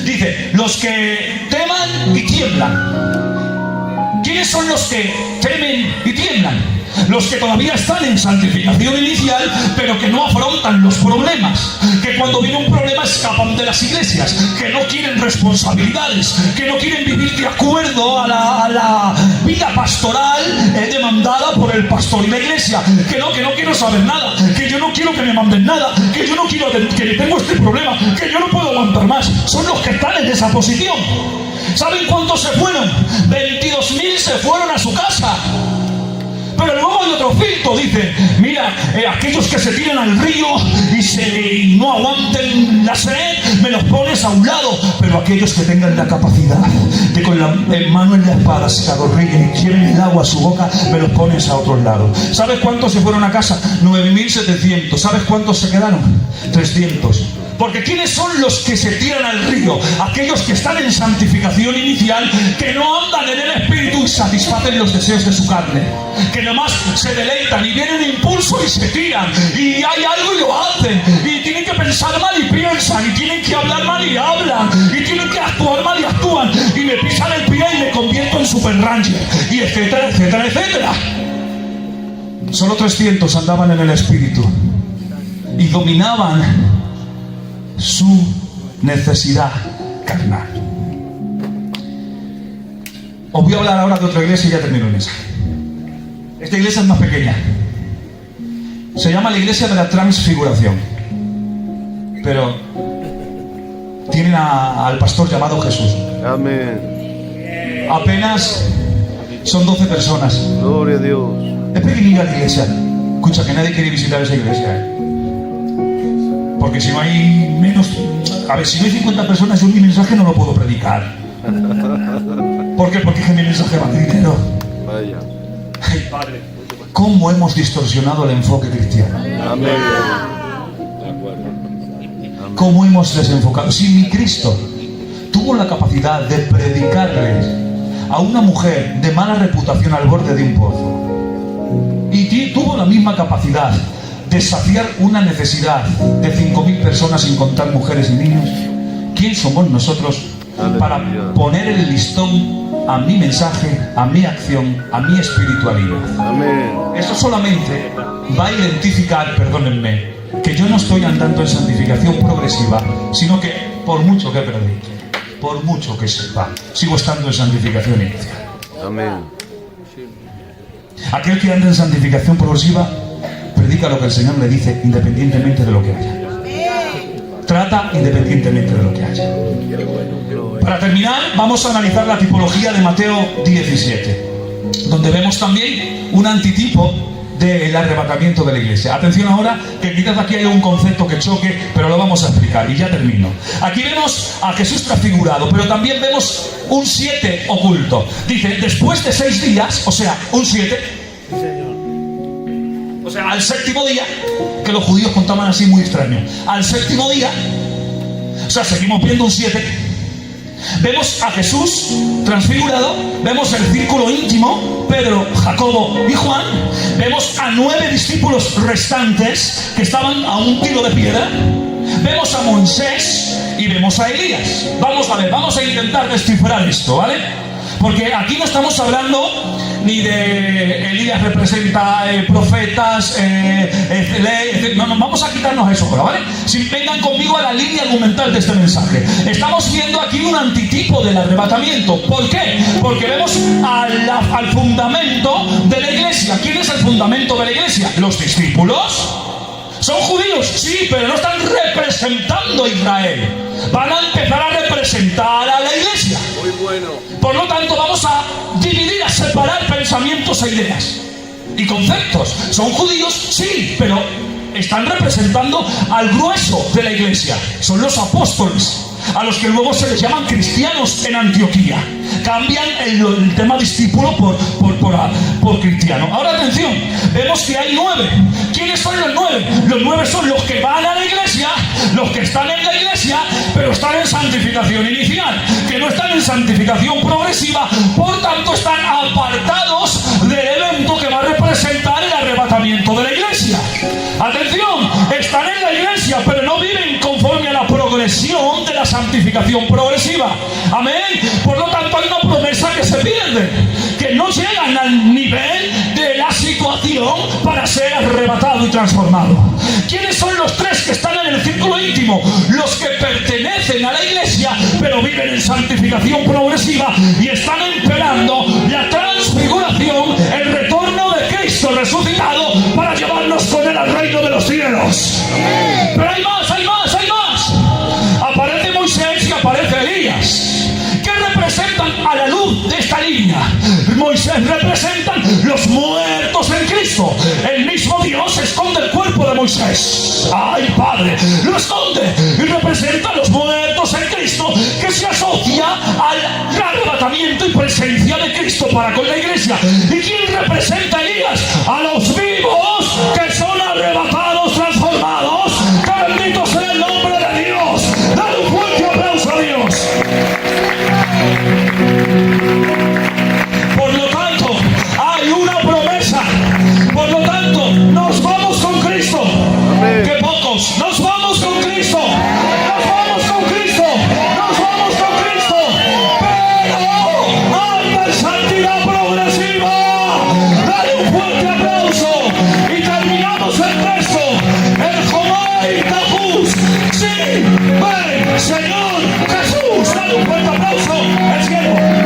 Dice, los que teman y tiemblan. ¿Quiénes son los que temen y tiemblan? Los que todavía están en santificación inicial, pero que no afrontan los problemas, que cuando viene un problema escapan de las iglesias, que no quieren responsabilidades, que no quieren vivir de acuerdo a la vida pastoral demandada por el pastor y la iglesia, que no quiero saber nada, que yo no quiero que me manden nada, que yo no quiero que tengo este problema, que yo no puedo aguantar más. Son los que están en esa posición. ¿Saben cuántos se fueron? 22.000 se fueron a su casa. Pero luego hay otro filtro, dice, mira, aquellos que se tiran al río y no aguanten la sed, me los pones a un lado. Pero aquellos que tengan la capacidad de con la mano en la espada se agorrillen y lleven el agua a su boca, me los pones a otro lado. ¿Sabes cuántos se fueron a casa? 9.700. ¿Sabes cuántos se quedaron? 300. Porque ¿quiénes son los que se tiran al río? Aquellos que están en santificación inicial, que no andan en el espíritu y satisfacen los deseos de su carne, que nomás se deleitan y viene un impulso y se tiran, y hay algo y lo hacen, y tienen que pensar mal y piensan, y tienen que hablar mal y hablan, y tienen que actuar mal y actúan, y me pisan el pie y me convierto en super ranger, y etcétera, etcétera, etcétera. Solo 300 andaban en el espíritu y dominaban su necesidad carnal. Os voy a hablar ahora de otra iglesia y ya termino el mensaje. Esta iglesia es más pequeña. Se llama la iglesia de la transfiguración. Pero tienen al pastor llamado Jesús. Amén. Apenas son 12 personas. Gloria a Dios. Es pequeñita la iglesia. Escucha, que nadie quiere visitar esa iglesia, porque si no hay menos... A ver, si no hay 50 personas, yo mi mensaje no lo puedo predicar. ¿Por qué? Porque es que mi mensaje va de dinero. Vaya. Ay, Padre, ¿cómo hemos distorsionado el enfoque cristiano? Amén. De acuerdo. ¿Cómo hemos desenfocado? Si mi Cristo tuvo la capacidad de predicarles a una mujer de mala reputación al borde de un pozo, y tuvo la misma capacidad de saciar una necesidad de 5.000 personas, sin contar mujeres y niños, ¿quién somos nosotros para poner el listón a mi mensaje, a mi acción, a mi espiritualidad? Amén. Eso solamente va a identificar, perdónenme, que yo no estoy andando en santificación progresiva, sino que por mucho que predique, por mucho que sepa, sigo estando en santificación inicial. Amén. Aquel que anda en santificación progresiva predica lo que el Señor le dice, independientemente de lo que haya. Trata independientemente de lo que haya. Para terminar, vamos a analizar la tipología de Mateo 17, donde vemos también un antitipo del arrebatamiento de la iglesia. Atención ahora, que quizás aquí hay un concepto que choque, pero lo vamos a explicar y ya termino. Aquí vemos a Jesús transfigurado, pero también vemos un 7 oculto. Dice, después de 6 días, o sea, un 7, o sea, al séptimo día, que los judíos contaban así muy extraño, al séptimo día, o sea, seguimos viendo un 7, vemos a Jesús transfigurado, vemos el círculo íntimo, Pedro, Jacobo y Juan, vemos a 9 discípulos restantes que estaban a un tiro de piedra, vemos a Moisés y vemos a Elías. Vamos a ver, vamos a intentar descifrar esto, ¿vale? Porque aquí no estamos hablando ni de Elías representa profetas, no, vamos a quitarnos eso ahora, ¿vale? Si vengan conmigo a la línea argumental de este mensaje. Estamos viendo aquí un antitipo del arrebatamiento. ¿Por qué? Porque vemos al fundamento de la iglesia. ¿Quién es el fundamento de la iglesia? Los discípulos. ¿Son judíos? Sí, pero no están representando a Israel. Van a empezar a representar a la iglesia. Muy bueno. Por lo tanto, vamos a dividir, a separar pensamientos e ideas y conceptos. ¿Son judíos? Sí, pero están representando al grueso de la iglesia. Son los apóstoles, a los que luego se les llaman cristianos en Antioquía. Cambian el tema discípulo por cristiano. Ahora atención, vemos que hay 9. ¿Quiénes son los 9? Los 9 son los que van a la iglesia, los que están en la iglesia, pero están en santificación inicial, que no están en santificación progresiva, por tanto están apartados del evento que va a representar el arrebatamiento de la iglesia. Atención, están en la iglesia, pero no viven conforme a la progresión de la santificación progresiva. Amén. Por lo tanto, hay una promesa que se pierde, que no llegan al nivel de la situación para ser arrebatado y transformado. ¿Quiénes son los 3 que están en el círculo íntimo? Los que pertenecen a la iglesia, pero viven en santificación progresiva y están esperando la transfiguración, el retorno de Cristo resucitado para llevarnos con él al reino de los cielos. Pero hay más, hay más, hay más. Aparece Moisés y aparece Elías. ¿Qué representan a la luz de esta línea? Moisés representan los muertos en Cristo. El mismo Dios esconde el cuerpo de Moisés. ¡Ay, Padre! Lo esconde y representa a los muertos en Cristo, que se asocia al arrebatamiento y presencia de Cristo para con la iglesia. ¿Y quién representa a Elías? A los vivos que son arrebatados, transformados. ¡Que bendito sea el nombre de Dios! ¡Dale un fuerte aplauso a Dios! Por lo tanto, hay una promesa. Por lo tanto, nos vamos con Cristo. Amén. Que pocos, nos vamos con Cristo. Nos vamos con Cristo. Nos vamos con Cristo. Pero anda en santidad progresiva. Dale un fuerte aplauso. Y terminamos el texto. El Jomai Tajus. Sí, ven, Señor Jesús. Dale un fuerte aplauso. Es que